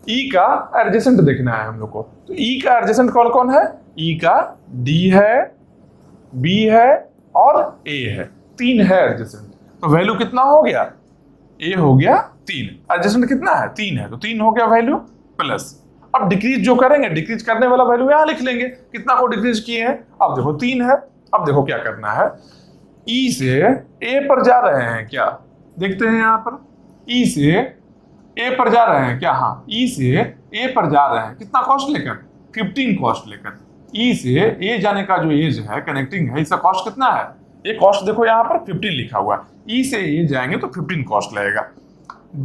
ई का एडजेसेंट देखना है हम लोग को। तो ई का एडजेसेंट कौन कौन है? ई का डी है, बी है और ए है, 3 है एडजेसेंट। तो वैल्यू कितना हो गया? ए हो गया 3। एडजेसेंट कितना है? 3 है, तो 3 हो गया वैल्यू प्लस। अब डिक्रीज जो करेंगे, डिक्रीज करने वाला वैल्यू यहाँ लिख लेंगे, कितना को डिक्रीज किए हैं। अब देखो 3 है। अब देखो क्या करना है, ई से ए पर जा रहे हैं क्या? देखते हैं यहाँ पर ई से ए पर जा रहे हैं क्या? हाँ, ई से ए पर जा रहे हैं, कितना कॉस्ट लेकर? 15 कॉस्ट लेकर। ई से ए जाने का जो एज है, कनेक्टिंग है, इसका कॉस्ट कितना है? ये कॉस्ट देखो यहाँ पर 15 लिखा हुआ है। ई से ए जाएंगे तो 15 कॉस्ट लगेगा।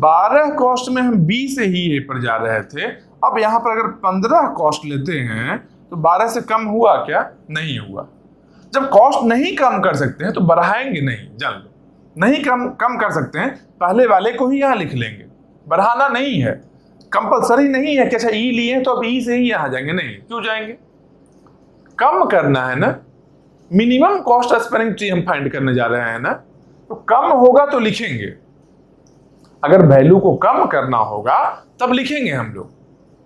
12 कॉस्ट में हम बी से ही ए पर जा रहे थे। अब यहाँ पर अगर 15 कॉस्ट लेते हैं तो 12 से कम हुआ क्या? नहीं हुआ। जब कॉस्ट नहीं कम कर सकते हैं तो बढ़ाएंगे नहीं, जान लो। नहीं कम कर सकते हैं, पहले वाले को ही यहाँ लिख लेंगे, बढ़ाना नहीं है। कंपलसरी नहीं है कि अच्छा ई लिए तो अब ई से ही यहाँ जाएंगे, नहीं। क्यों जाएंगे? कम करना है ना, मिनिमम कॉस्ट एस्पायरिंग ट्री हम फाइंड करने जा रहे हैं ना, तो कम होगा तो लिखेंगे। अगर वैल्यू को कम करना होगा तब लिखेंगे हम लोग,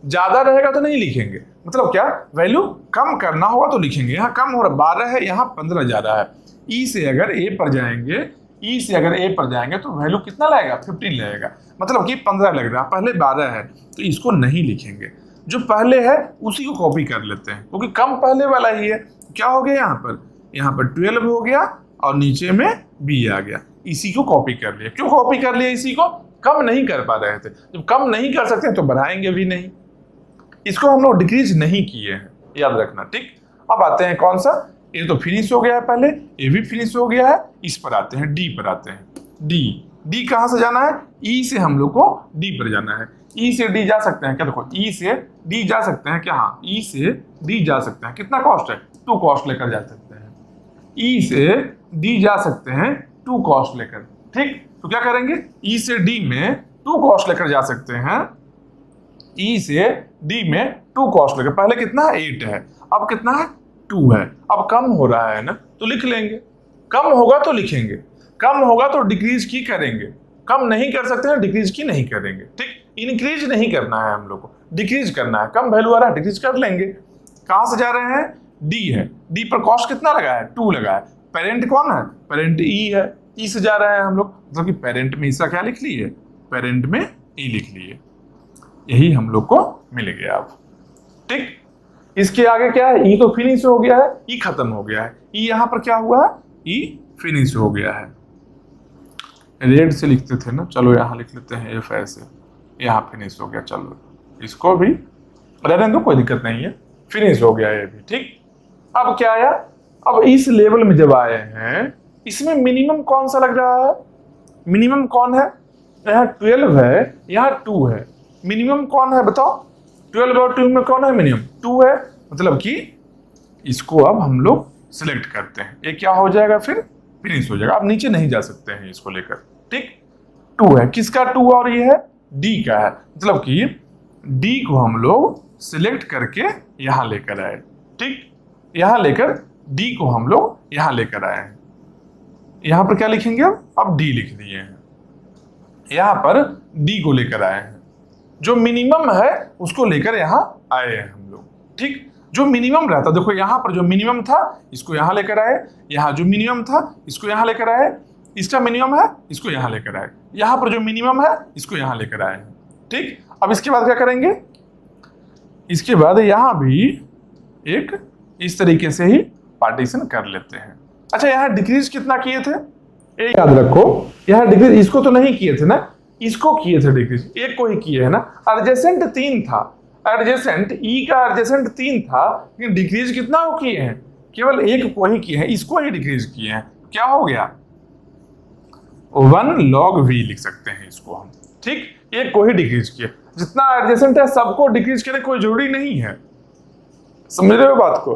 ज्यादा रहेगा तो नहीं लिखेंगे। मतलब क्या? वैल्यू कम करना होगा तो लिखेंगे। यहाँ कम हो रहा 12 है, यहाँ 15 जा रहा है। ई से अगर ए पर जाएंगे, ई से अगर ए पर जाएंगे तो वैल्यू कितना लगेगा? 15 लगेगा। मतलब कि 15 लग रहा है, पहले 12 है तो इसको नहीं लिखेंगे। जो पहले है उसी को कॉपी कर लेते हैं, क्योंकि कम पहले वाला ही है। क्या हो गया यहाँ पर? यहाँ पर 12 हो गया और नीचे में बी आ गया। इसी को कॉपी कर लिया। क्यों कॉपी कर लिया? इसी को कम नहीं कर पा रहे थे। जब कम नहीं कर सकते तो बढ़ाएंगे भी नहीं। इसको हम लोग डिक्रीज नहीं किए हैं, याद रखना। ठीक, अब आते हैं कौन सा? ये तो फिनिश हो गया है पहले, ये भी फिनिश हो गया है। इस पर आते हैं, डी पर आते हैं। डी कहाँ से जाना है? ई से हम लोग को डी पर जाना है। ई से डी जा सकते हैं क्या? देखो ई से डी जा सकते हैं क्या? हाँ, ई से डी जा सकते हैं। कितना कॉस्ट है? 2 कॉस्ट लेकर जा सकते हैं। ई से डी जा सकते हैं 2 कॉस्ट लेकर। ठीक, तो क्या करेंगे, ई से डी में 2 कॉस्ट लेकर जा सकते हैं। ई से डी में 2 कॉस्ट लेकर, पहले कितना है 8 है, अब कितना है 2 है। अब कम हो रहा है ना तो लिख लेंगे, कम होगा तो लिखेंगे, कम होगा तो डिक्रीज की करेंगे, कम नहीं कर सकते हैं डिक्रीज की नहीं करेंगे। ठीक, इंक्रीज नहीं करना है हम लोग को, डिक्रीज करना है। कम वैल्यू आ रहा है डिक्रीज कर लेंगे। कहां से जा रहे हैं, डी है, डी पर कॉस्ट कितना लगा है 2 लगा है। पेरेंट कौन है, पेरेंट ई है, ई से जा रहे हैं हम लोग, मतलब कि पेरेंट में इसका क्या लिख लिए, पेरेंट में ई लिख लिए। यही हम लोग को मिल गया अब। ठीक, इसके आगे क्या है, ई तो फिनिश हो गया है, ई खत्म हो गया है, ई यहां पर क्या हुआ है, ई फिनिश हो गया है। रेड से लिखते थे ना, चलो यहां लिख लेते हैं एफ ऐसे, यहां फिनिश हो गया। चलो इसको भी रहने दो, कोई दिक्कत नहीं है, फिनिश हो गया ये भी। ठीक, अब क्या आया, अब इस लेवल में जब आए हैं, इसमें मिनिमम कौन सा लग रहा है, मिनिमम कौन है, यहाँ 12 है, यहाँ 2 है। मिनिमम कौन है बताओ, 12 और 2 में कौन है मिनिमम, 2 है। मतलब कि इसको अब हम लोग सिलेक्ट करते हैं, ये क्या हो जाएगा फिर फिनिश हो जाएगा। अब नीचे नहीं जा सकते हैं इसको लेकर। ठीक, 2 है, किसका 2 और ये है डी का है, मतलब कि डी को हम लोग सिलेक्ट करके यहां लेकर आए। ठीक, यहां लेकर डी को हम लोग यहां लेकर आए हैं। यहां पर क्या लिखेंगे, अब डी लिख दिए हैं, यहां पर डी को लेकर आए हैं। जो मिनिमम है उसको लेकर यहां आए हैं हम लोग। ठीक, जो मिनिमम रहता, देखो यहां पर जो मिनिमम था इसको यहां लेकर आए, यहां जो मिनिमम था इसको यहां लेकर आए, इसका मिनिमम है इसको यहां लेकर आए, यहां पर जो मिनिमम है इसको यहां लेकर आए हैं। ठीक, अब इसके बाद क्या करेंगे, इसके बाद यहां भी एक इस तरीके से ही पार्टीशन कर लेते हैं। अच्छा, यहां डिक्रीज कितना किए थे, एक याद रखो, यहां डिक्रीज इसको तो नहीं किए थे ना, इसको किए थे डिक्रीज, एक को ही किए है ना। एडजेसेंट 3 था, एडजेसेंट ई का एडजेसेंट 3 था, लेकिन डिक्रीज कितना को किए हैं, केवल एक को ही किए हैं, इसको ही डिक्रीज किए हैं। क्या हो गया, 1 log v लिख सकते हैं इसको हम। ठीक, एक को ही डिक्रीज किए, जितना एडजेसेंट है सबको डिक्रीज करने कोई जरूरी नहीं है, समझ रहे हो बात को।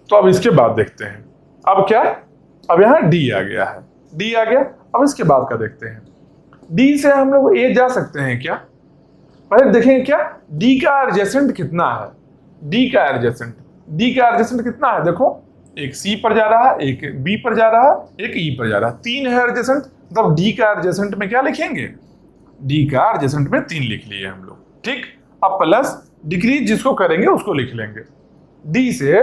तो अब इसके बाद देखते हैं, अब क्या, अब यहाँ डी आ गया है, डी आ गया। अब इसके बाद का देखते हैं, डी से हम लोग ए जा सकते हैं क्या, पहले देखेंगे क्या डी का एडजेसेंट कितना है, डी का एडजेसेंट, डी का एडजेसेंट कितना है, देखो एक सी पर जा रहा है, एक बी पर जा रहा है, एक ई पर जा रहा है, 3 है एडजेसेंट। मतलब डी का एडजेसेंट में क्या लिखेंगे, डी का एडजेसेंट में 3 लिख लिए हम लोग। ठीक, अब प्लस डिक्रीज जिसको करेंगे उसको लिख लेंगे। डी से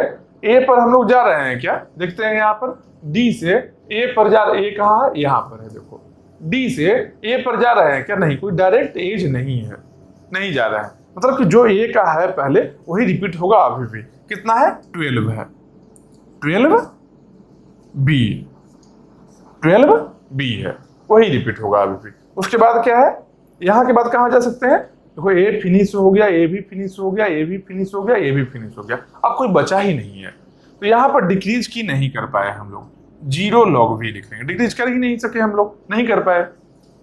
ए पर हम लोग जा रहे हैं क्या, देखते हैं यहाँ पर डी से ए पर जा रहे, ए कहाँ है, यहाँ पर है, देखो डी से ए पर जा रहे हैं क्या, नहीं, कोई डायरेक्ट एज नहीं है, नहीं जा रहा है। मतलब कि जो ए का है पहले वही रिपीट होगा अभी भी। कितना है, 12 है, 12 बी, 12 बी है, वही रिपीट होगा अभी भी। उसके बाद क्या है, यहाँ के बाद कहाँ जा सकते हैं, देखो ए फिनिश हो गया, ए भी फिनिश हो गया, ए भी फिनिश हो गया, ए भी फिनिश हो गया, अब कोई बचा ही नहीं है। तो यहाँ पर डिक्रीज की नहीं कर पाए हम लोग, 0 log v लिख लेंगे, डिक्रीज कर ही नहीं सके हम लोग, नहीं कर पाए,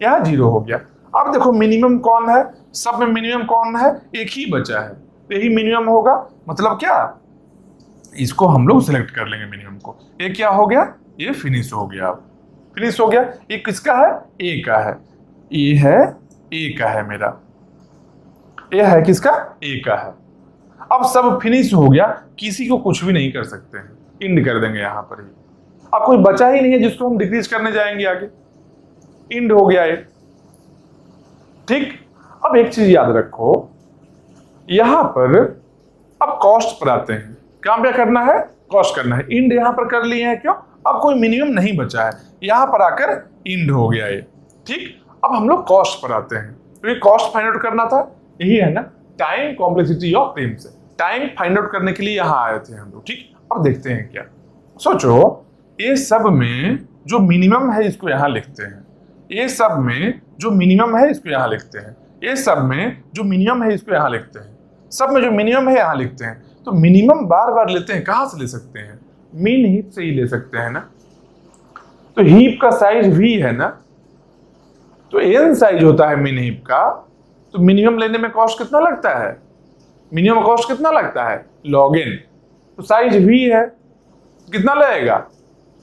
यहाँ 0 हो गया। अब देखो मिनिमम कौन है, सब में मिनिमम कौन है, एक ही बचा है, तो यही मिनिमम होगा। मतलब क्या, इसको हम लोग सिलेक्ट कर लेंगे मिनिमम को। ये क्या हो गया, ये फिनिश हो गया, अब फिनिश हो गया। ये किसका है, ए का है, ये है ए का है, मेरा ये है किसका, ए का है। अब सब फिनिश हो गया, किसी को कुछ भी नहीं कर सकते हैं, इंड कर देंगे यहाँ पर ही। अब कोई बचा ही नहीं है जिसको हम डिक्रीज करने जाएंगे आगे, इंड हो गया ये। ठीक, अब एक चीज याद रखो, यहां पर अब कॉस्ट पर आते हैं, काम क्या करना है, कॉस्ट करना है। इंड यहां पर कर लिए हैं, क्यों, अब कोई मिनिमम नहीं बचा है, यहां पर आकर इंड हो गया ये। ठीक, अब हम लोग कॉस्ट पर आते हैं, तो ये कॉस्ट फाइंड आउट करना था, यही है ना, time complexity of Prim's. Time find out करने के लिए यहां आए थे हम लोग। ठीक, अब देखते हैं क्या, सोचो ये सब में जो मिनिमम है इसको यहां लिखते हैं, ये सब में जो मिनिमम है इसको यहां लिखते हैं, ये सब में जो मिनिमम है इसको यहां लिखते हैं, सब में जो मिनिमम है यहां लिखते हैं। तो मिनिमम बार बार लेते हैं, कहां से ले सकते हैं, मीन हीप से ही ले सकते हैं ना। तो हीप का साइज v है ना, तो n साइज होता है मीन हीप का, तो मिनिमम लेने में कॉस्ट कितना लगता है, मिनिमम कॉस्ट कितना लगता है, log n। तो साइज v है, कितना लगेगा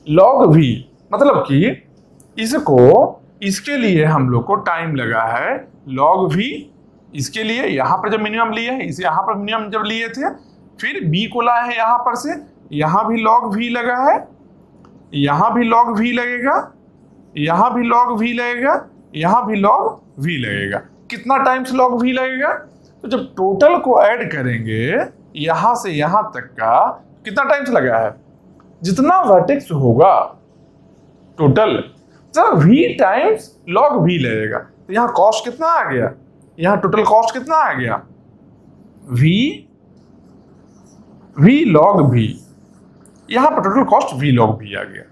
log v, मतलब कि इसके लिए हम लोग को टाइम लगा है log v। इसके लिए यहां पर जब मिनिमम लिए है, इसे यहां पर मिनिमम जब लिए थे, फिर b को लाए हैं यहां पर से, यहां भी log v लगा है, यहां भी log v लगेगा, यहां भी log v लगेगा, यहां भी log v लगेगा। कितना टाइम्स log v लगेगा? तो जब टोटल को ऐड करेंगे यहां से यहां तक का, कितना टाइम्स लगा है? जितना वर्टेक्स होगा टोटल, तो v टाइम्स log v लगेगा। तो यहां कॉस्ट कितना आ गया? यहां टोटल कॉस्ट कितना आ गया? v log v। यहां पर total cost v log v आ गया।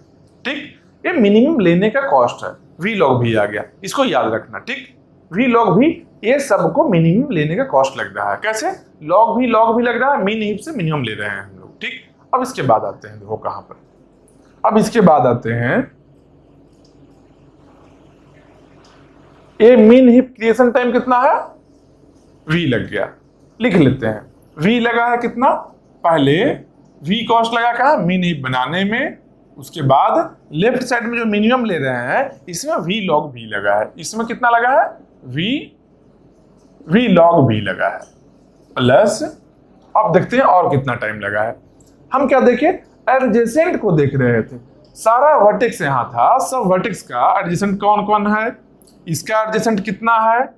ठीक, ये मिनिमम लेने का कॉस्ट है, v log v आ गया, इसको याद रखना। ठीक, v log v ये सबको मिनिमम लेने का कॉस्ट लग रहा है। कैसे? log v लग रहा है, मीन हीप से मिनिमम ले रहे हैं हम लोग। ठीक, अब इसके बाद आते हैं, देखो कहां पर, अब इसके बाद आते हैं ये मीन हीप क्रिएशन टाइम कितना है? v लग गया, लिख लेते हैं। v लगा है कितना? पहले v कॉस्ट लगा क्या? मीन हीप बनाने में, उसके बाद लेफ्ट साइड में जो मिनिमम ले रहे हैं इसमें v log v लगा है। इसमें कितना लगा है? v log v लगा है, प्लस अब देखते हैं और कितना टाइम लगा है। हम क्या देखे? एडजेसेंट को देख रहे थे। सारा वर्टेक्स यहां था, सब वर्टेक्स का एडजेसेंट कौन कौन है, इसका एडजेसेंट कितना है,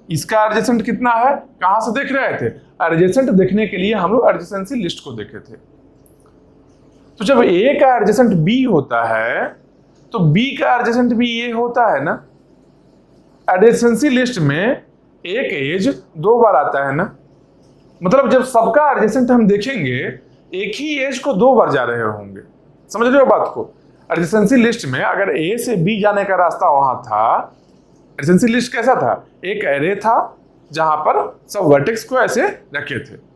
इसका एडजेसेंट कितना है, कहां से देख रहे थे? एडजेसेंट देखने के लिए हम लोग एडजेसेंसी लिस्ट को देखे थे। तो जब ए का एडजेसेंट बी होता है तो बी का एडजेसेंट भी ये होता है ना। एडजेसेंसी लिस्ट में एक एज 2 बार आता है ना, मतलब जब सबका एडजेसेंट हम देखेंगे एक ही एज को 2 बार जा रहे होंगे। समझ रहे हो बात को? एडजेसेंसी लिस्ट में अगर ए से बी जाने का रास्ता वहां था, एडजेसेंसी लिस्ट कैसा था? एक एरे था जहां पर सब वर्टेक्स को ऐसे रखे थे।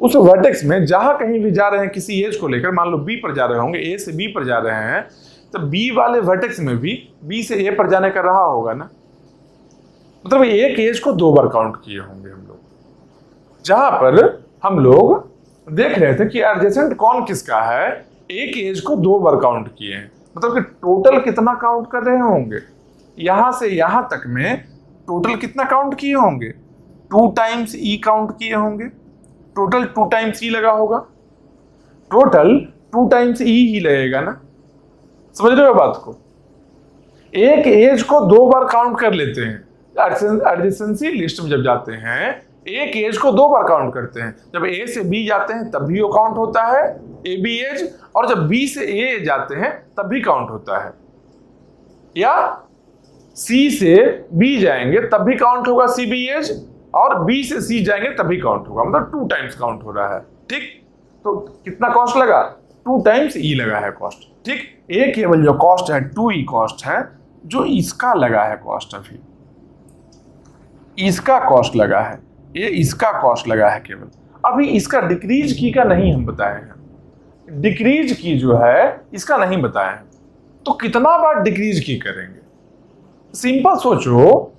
उस वर्टेक्स में जहां कहीं भी जा रहे हैं किसी एज को लेकर, मान लो बी पर जा रहे होंगे, ए से बी पर जा रहे हैं, तो बी वाले वर्टेक्स में भी बी से ए पर जाने का रहा होगा ना। मतलब एक एज को 2 बार काउंट किए होंगे हम लोग। जहां पर हम लोग देख रहे थे कि एडजेसेंट कौन किसका है, एक एज को 2 बार काउंट किए हैं, मतलब कि टोटल कितना काउंट कर रहे होंगे? यहां से यहां तक में टोटल कितना काउंट किए होंगे? 2 टाइम्स ई काउंट किए होंगे। टोटल 2 टाइम्स ई लगा होगा, टोटल 2 टाइम्स ई ही लगेगा ना। समझ रहे हो बात को? एक एज को 2 बार काउंट कर लेते हैं। एडजेसेंसी लिस्ट में जब जाते हैं एक एज को 2 बार काउंट करते हैं। जब ए से बी जाते हैं तब भी वो काउंट होता है ए बी एज, और जब बी से ए जाते हैं तब भी काउंट होता है। या सी से बी जाएंगे तब भी काउंट होगा सी बी एज, और बी से सी जाएंगे तब भी काउंट होगा, मतलब 2 टाइम्स काउंट हो रहा है। ठीक, तो कितना कॉस्ट लगा? 2 टाइम्स ई लगा है कॉस्ट। ठीक, ए केवल जो कॉस्ट है 2e कॉस्ट है, जो इसका लगा है कॉस्ट, अभी इसका कॉस्ट लगा है, ये इसका कॉस्ट लगा है केवल। अभी इसका डिक्रीज की का नहीं हम बताए हैं, डिक्रीज की जो है इसका नहीं बताए हैं। तो कितना बार डिक्रीज की करेंगे? सिंपल सोचो,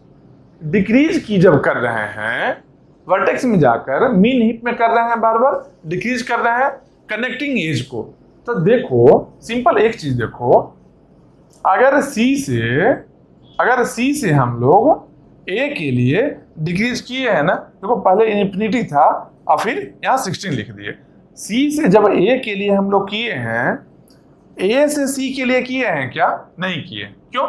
डिक्रीज की जब कर रहे हैं वर्टेक्स में जाकर मीन हीप में कर रहे हैं, बार बार डिक्रीज कर रहे हैं कनेक्टिंग एज को, तो देखो सिंपल एक चीज देखो, अगर सी से हम लोग ए के लिए डिक्रीज किए हैं ना, देखो पहले इन्फिनिटी था और फिर यहाँ 16 लिख दिए। सी से जब ए के लिए हम लोग किए हैं, ए से सी के लिए किए हैं क्या? नहीं किए। क्यों?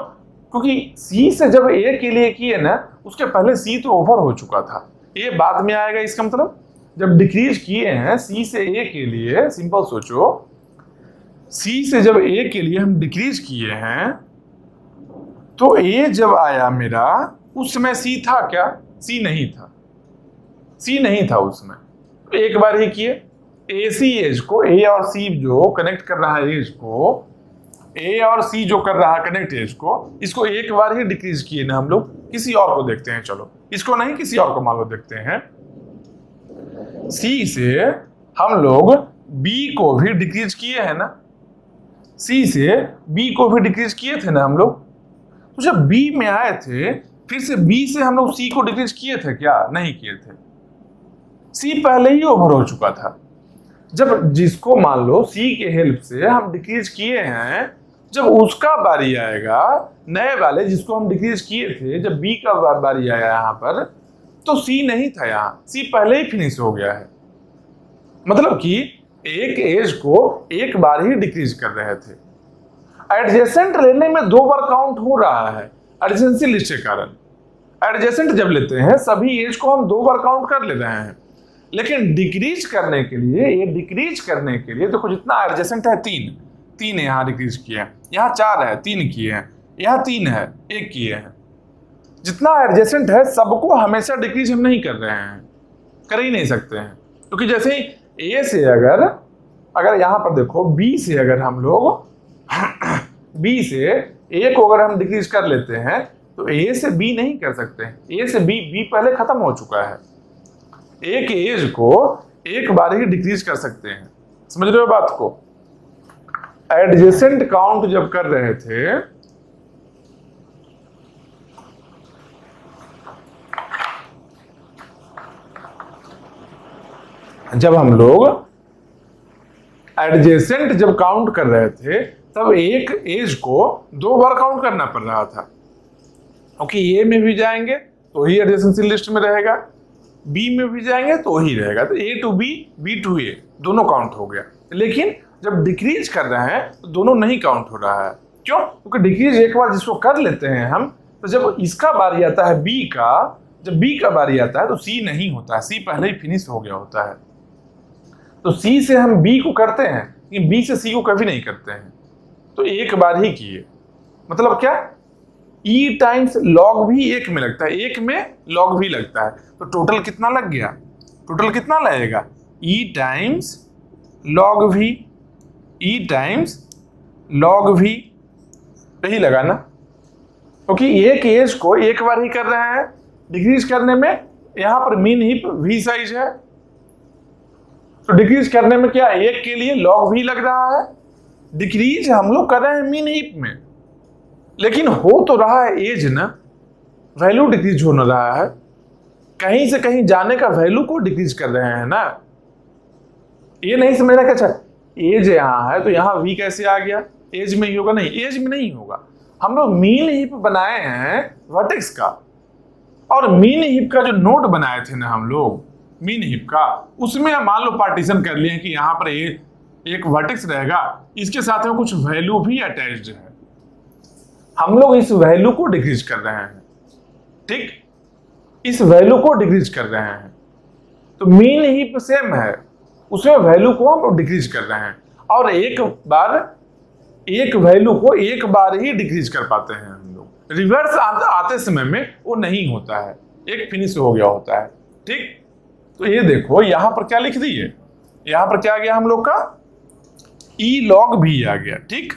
क्योंकि सी से जब ए के लिए किए ना, उसके पहले सी तो ओवर हो चुका था, ये बाद में आएगा। इसका मतलब जब डिक्रीज किए हैं सी से ए के लिए, सिंपल सोचो, सी से जब ए के लिए हम डिक्रीज किए हैं तो ए जब आया मेरा, उस समय सी था क्या? सी नहीं था, सी नहीं था उसमें। एक बार ही किए, ए सी एज को, ए और सी जो कनेक्ट कर रहा है एज को, ए और सी जो कर रहा है कनेक्ट एज को, इसको एक बार ही डिक्रीज किए ना हम लोग। किसी और को देखते हैं, चलो इसको नहीं किसी और को मान लो देखते हैं। सी से हम लोग बी को भी डिक्रीज किए हैं ना, सी से बी को भी डिक्रीज किए थे ना हम लोग। तो जब बी में आए थे फिर से बी से हम लोग सी को डिक्रीज किए थे क्या? नहीं किए थे, सी पहले ही ओवर हो चुका था। जब जिसको मान लो सी के हेल्प से हम डिक्रीज किए हैं जब उसका बारी आएगा नए वाले जिसको हम डिक्रीज किए थे, जब बी का बारी आया यहाँ पर, तो सी नहीं था, यहाँ सी पहले ही फिनिश हो गया है। मतलब कि एक एज को एक बार ही डिक्रीज कर रहे थे। एडजेसेंट लेने में 2 बार काउंट हो रहा है एडजेंसी लिस्ट के कारण। एडजेसेंट जब लेते हैं सभी एज को हम 2 बार काउंट कर ले रहे हैं, लेकिन डिक्रीज करने के लिए, ये डिक्रीज करने के लिए देखो जितना एडजेसेंट है 3 यहाँ डिक्रीज किए हैं, यहाँ 4 है 3 किए हैं, यहाँ 3 है 1 किए हैं। जितना एडजेसेंट है सबको हमेशा डिक्रीज हम नहीं कर रहे हैं, कर ही नहीं सकते हैं, क्योंकि जैसे ही ए से अगर यहाँ पर देखो बी से अगर हम लोग बी से ए को अगर हम डिक्रीज कर लेते हैं तो ए से बी नहीं कर सकते। ए से बी पहले खत्म हो चुका है। एक एज को एक बार ही डिक्रीज कर सकते हैं, समझ रहे हो बात को। एडजेसेंट काउंट जब कर रहे थे जब हम लोग एडजेसेंट जब काउंट कर रहे थे तब एक एज को 2 बार काउंट करना पड़ रहा था, क्योंकि ए में भी जाएंगे तो ही एडजेसेंसी लिस्ट में रहेगा, बी में भी जाएंगे तो ही रहेगा, तो ए टू बी, बी टू ए दोनों काउंट हो गया। लेकिन जब डिक्रीज कर रहे हैं तो दोनों नहीं काउंट हो रहा है। क्यों? क्योंकि डिक्रीज एक बार जिसको कर लेते हैं हम, तो जब इसका बारी आता है बी का, जब बी का बारी आता है तो सी नहीं होता है, सी पहले ही फिनिश हो गया होता है। तो सी से हम बी को करते हैं लेकिन बी से सी को कभी नहीं करते हैं, तो एक बार ही किए। मतलब क्या? ई टाइम्स लॉग भी 1 में लगता है, 1 में लॉग भी लगता है, तो टोटल कितना लग गया? टोटल कितना लगेगा? ई टाइम्स लॉग भी, ई टाइम्स लॉग भी, यही लगा ना, क्योंकि एक एज को एक बार ही कर रहे हैं। डिक्रीज करने में यहां पर मीन हीप वी साइज है, तो डिक्रीज करने में क्या है, एक के लिए लॉग भी लग रहा है। डिक्रीज हम लोग कर रहे हैं मीन हीप में, लेकिन हो तो रहा है एज ना, वैल्यू डिक्रीज हो न रहा है, कहीं से कहीं जाने का वैल्यू को डिक्रीज कर रहे हैं ना। ये नहीं समझना कि अच्छा एज यहाँ है तो यहाँ वी कैसे आ गया, एज में ही होगा? नहीं, एज में नहीं होगा। हम लोग मीन हीप बनाए हैं वर्टेक्स का, और मीन हीप का जो नोड बनाए थे ना हम लोग मीन हीप का, उसमें मान लो पार्टीशन कर लिए कि यहाँ पर एक वर्टेक्स रहेगा, इसके साथ में कुछ वैल्यू भी अटैच्ड है। हम लोग इस वैल्यू को डिक्रीज कर रहे हैं, ठीक, इस वैल्यू को डिक्रीज कर रहे हैं। तो मीन हीप सेम है, उसमें वैल्यू को हम डिक्रीज कर रहे हैं, और एक वैल्यू को एक बार ही डिक्रीज कर पाते हैं हम लोग। रिवर्स आते समय में वो नहीं होता है, एक फिनिश हो गया होता है, ठीक। तो ये देखो यहां पर क्या लिख दिए, यहां पर क्या आ गया हम लोग का ई लॉग भी आ गया, ठीक।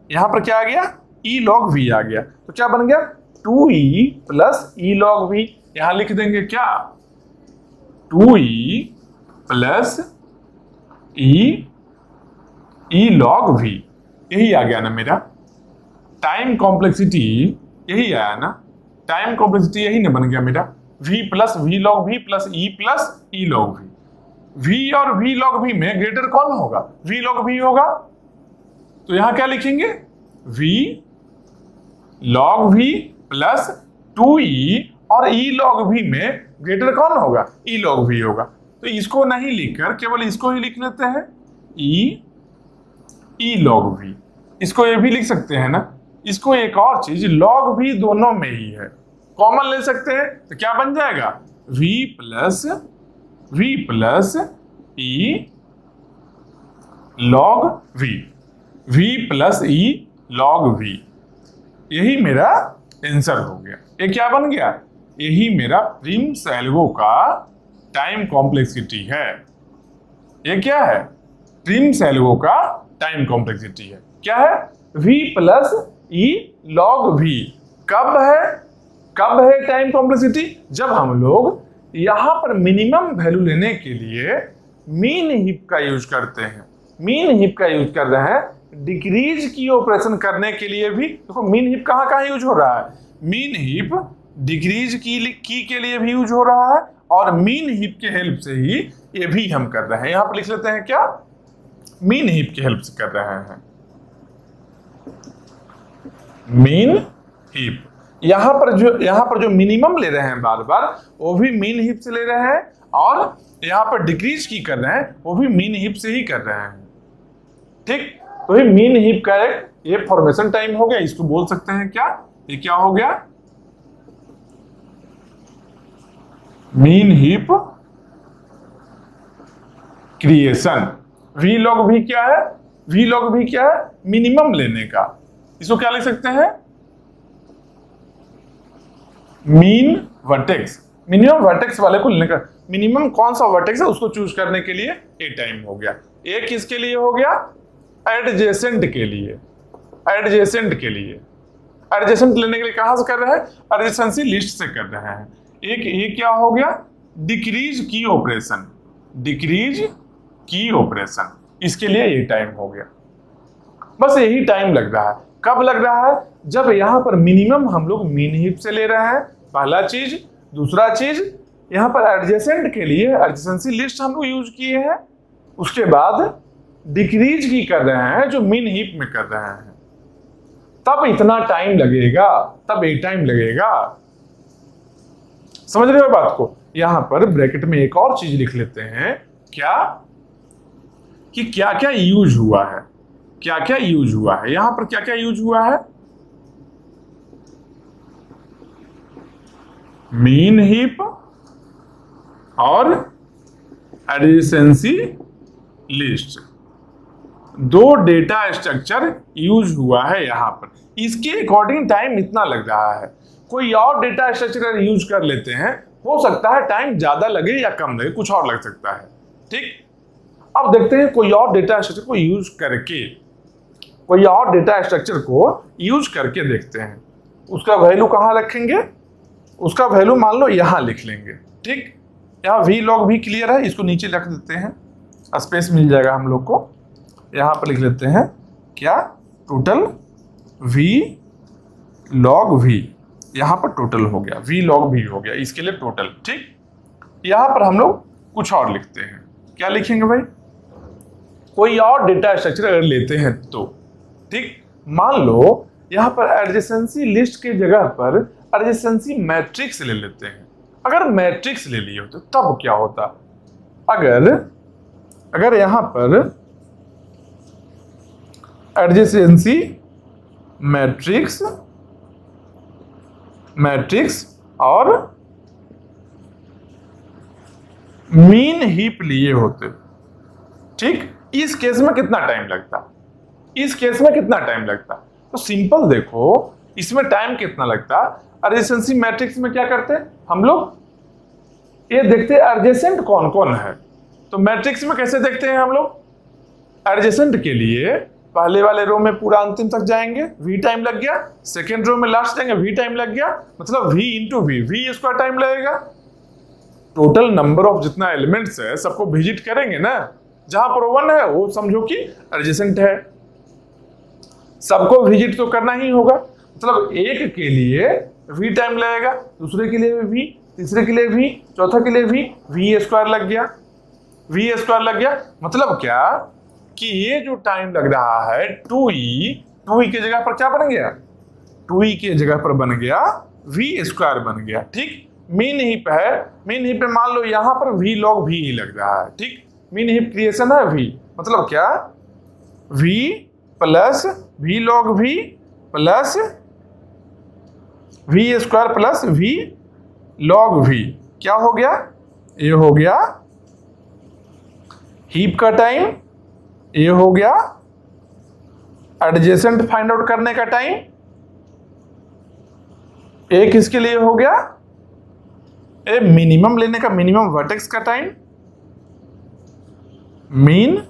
यहां पर क्या आ गया, ई लॉग भी आ गया, तो क्या बन गया 2e प्लस ई लॉग भी। यहां लिख देंगे क्या 2e प्लस ई लॉग भी, यही आ गया ना मेरा टाइम कॉम्प्लेक्सिटी, यही आया ना टाइम कॉम्प्लेक्सिटी, यही ना बन गया मेरा v प्लस वी लॉग भी प्लस ई लॉग भी। v और v लॉग भी में ग्रेटर कौन होगा, v लॉग भी होगा, तो यहां क्या लिखेंगे v log v plus 2e और ई लॉग भी में ग्रेटर कौन होगा, ई लॉग भी होगा। तो इसको नहीं लिखकर केवल इसको ही लिख लेते हैं ई लॉग भी, इसको ये भी लिख सकते हैं ना। इसको एक और चीज लॉग भी दोनों में ही है, कॉमन ले सकते हैं, तो क्या बन जाएगा v plus E log v plus E log v, यही मेरा आंसर हो गया। ये क्या बन गया, यही मेरा प्रिम्स-एल्गो का टाइम कॉम्प्लेक्सिटी है। ये क्या है, प्रिम्स-एल्गो का टाइम कॉम्प्लेक्सिटी है। क्या है, v plus E log v। कब है टाइम कॉम्प्लेक्सिटी, जब हम लोग यहां पर मिनिमम वैल्यू लेने के लिए मीन हीप का यूज करते हैं। मीन हीप का यूज कर रहे हैं डिक्रीज की ऑपरेशन करने के लिए भी। देखो मीन हीप कहां यूज हो रहा है, मीन हीप डिक्रीज की के लिए भी यूज हो रहा है, और मीन हीप के हेल्प से ही ये भी हम कर रहे हैं। यहां पर लिख लेते हैं क्या, मीन हीप के हेल्प से कर रहे हैं। Mean heap. यहां पर जो मिनिमम ले रहे हैं बार बार, वो भी मीन हीप से ले रहे हैं, और यहां पर डिक्रीज की कर रहे हैं, वो भी मीन हीप से ही कर रहे हैं। ठीक, तो ये मीन हीप का एक ये फॉर्मेशन टाइम हो गया। इसको बोल सकते हैं क्या, ये क्या हो गया, min heap creation. V log भी क्या है, वी लॉग भी क्या है, मिनिमम लेने का। इसको क्या लिख सकते हैं, मीन वर्टेक्स। मिनिमम वर्टेक्स वाले को लेने का, मिनिमम कौन सा वर्टेक्स है उसको चूज करने के लिए ए टाइम हो गया। ए किसके लिए हो गया, एडजेसेंट के लिए, एडजेसेंट के लिए। एडजेसेंट लेने के लिए कहां से कर रहे हैं, एडजेसेंसी लिस्ट से कर रहे हैं। एक ये क्या हो गया, डिक्रीज की ऑपरेशन, डिक्रीज की ऑपरेशन, इसके लिए ये टाइम हो गया। बस यही टाइम लग रहा है। कब लग रहा है, जब यहां पर मिनिमम हम लोग मीन हीप से ले रहे हैं, पहला चीज। दूसरा चीज, यहां पर एडजेसेंट के लिए एडजेसेंसी लिस्ट हम लोग यूज किए हैं। उसके बाद डिक्रीज की कर रहे हैं जो मीन हीप में कर रहे हैं, तब इतना टाइम लगेगा, तब ये टाइम लगेगा। समझ रहे हो बात को। यहां पर ब्रैकेट में एक और चीज लिख लेते हैं, क्या, कि क्या क्या यूज हुआ है, क्या क्या यूज हुआ है। यहां पर क्या क्या यूज हुआ है, मीन हीप और एडजेसेंसी लिस्ट, दो डेटा स्ट्रक्चर यूज हुआ है यहां पर। इसके अकॉर्डिंग टाइम इतना लग रहा है। कोई और डेटा स्ट्रक्चर यूज कर लेते हैं, हो सकता है टाइम ज्यादा लगे या कम लगे, कुछ और लग सकता है। ठीक, अब देखते हैं कोई और डेटा स्ट्रक्चर को यूज करके, कोई और डेटा स्ट्रक्चर को यूज करके देखते हैं। उसका वैल्यू कहां रखेंगे, उसका वैल्यू मान लो यहां लिख लेंगे। ठीक, यहां वी लॉग भी क्लियर है, इसको नीचे रख देते हैं, स्पेस मिल जाएगा हम लोग को। यहां पर लिख लेते हैं क्या, टोटल वी लॉग वी, यहां पर टोटल हो गया, वी लॉग भी हो गया, इसके लिए टोटल। ठीक, यहां पर हम लोग कुछ और लिखते हैं, क्या लिखेंगे भाई, कोई और डेटा स्ट्रक्चर अगर लेते हैं तो। ठीक, मान लो यहां पर एडजेसेंसी लिस्ट के जगह पर एडजेसेंसी मैट्रिक्स ले लेते हैं। अगर मैट्रिक्स ले लिए होते तब क्या होता, अगर यहां पर एडजेसेंसी मैट्रिक्स और मीन हीप लिए होते। ठीक, इस केस में कितना टाइम लगता, इस केस में कितना टाइम लगता, तो सिंपल देखो इसमें टाइम कितना लगता। एडजेसेंसी मैट्रिक्स में क्या करते हम लोग, ये देखते एडजेसेंट कौन कौन है। तो मैट्रिक्स में कैसे देखते हैं हम लोग, एडजेसेंट के लिए पहले वाले रो में पूरा अंतिम तक जाएंगे, वी टाइम लग गया। सेकेंड रो में लास्ट जाएंगे, वी टाइम लग गया, मतलब V into V, V square time लगेगा। टोटल नंबर ऑफ जितना एलिमेंट्स है सबको विजिट करेंगे ना, जहां पर 1 है वो समझो कि एडजेसेंट है, सबको विजिट तो करना ही होगा। मतलब एक के लिए वी टाइम लगेगा, दूसरे के लिए वी, तीसरे के लिए वी, चौथा के लिए वी स्क्वायर लग गया, वी स्क्वायर लग गया। मतलब क्या कि ये जो टाइम लग रहा है 2e की जगह पर क्या बन गया, 2e की जगह पर बन गया वी स्क्वायर बन गया। ठीक, मीन हीप है, मीन हीप पे मान लो यहां पर वी लॉग वी ही लग रहा है। ठीक, मीन हीप क्रिएशन है वी, मतलब क्या, V plus V log V plus V square plus V log V, क्या हो गया, ये हो गया हीप का टाइम, ये हो गया एडजेसेंट फाइंड आउट करने का टाइम, एक इसके लिए हो गया ए मिनिमम लेने का, मिनिमम वर्टेक्स का टाइम, मीन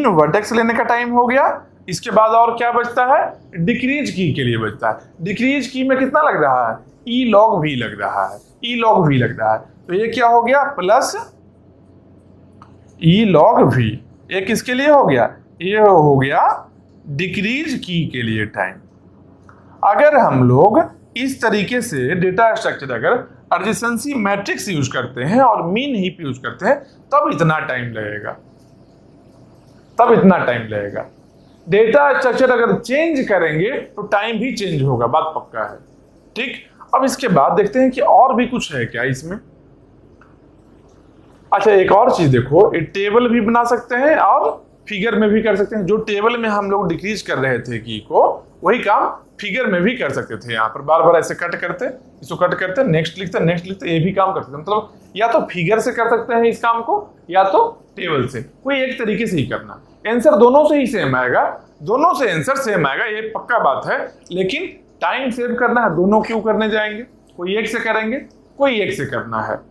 वर्टेक्स लेने का टाइम हो गया। इसके बाद और क्या बचता है, डिक्रीज की के लिए बचता है। डिक्रीज की में कितना लग रहा है, ई लॉग वी लग रहा है, ई लॉग वी लग रहा है। तो ये क्या हो गया, प्लस ई लॉग वी, ये किसके लिए हो गया, ये हो गया डिक्रीज की के लिए टाइम। अगर हम लोग इस तरीके से डेटा स्ट्रक्चर अगर एडजेसेंसी मैट्रिक्स यूज करते हैं और मीन हीप यूज करते हैं, तब इतना टाइम लगेगा, तब इतना टाइम लगेगा। डेटा स्ट्रक्चर अगर चेंज करेंगे तो टाइम भी चेंज होगा, बात पक्का है। ठीक, अब इसके बाद देखते हैं कि और भी कुछ है क्या इसमें। अच्छा, एक और चीज देखो, एक टेबल भी बना सकते हैं और फिगर में भी कर सकते हैं। जो टेबल में हम लोग डिक्रीज कर रहे थे की को, वही काम फिगर में भी कर सकते थे। यहाँ पर बार बार ऐसे कट करते, इसको कट करते, नेक्स्ट लिखते, नेक्स्ट लिखते, ये भी काम कर सकते हैं। मतलब या तो फिगर से कर सकते हैं इस काम को, या तो टेबल से, कोई एक तरीके से ही करना। आंसर दोनों से ही सेम आएगा, दोनों से आंसर सेम आएगा, ये पक्का बात है। लेकिन टाइम सेव करना है, दोनों क्यों करने जाएंगे? कोई एक से करेंगे, कोई एक से करना है।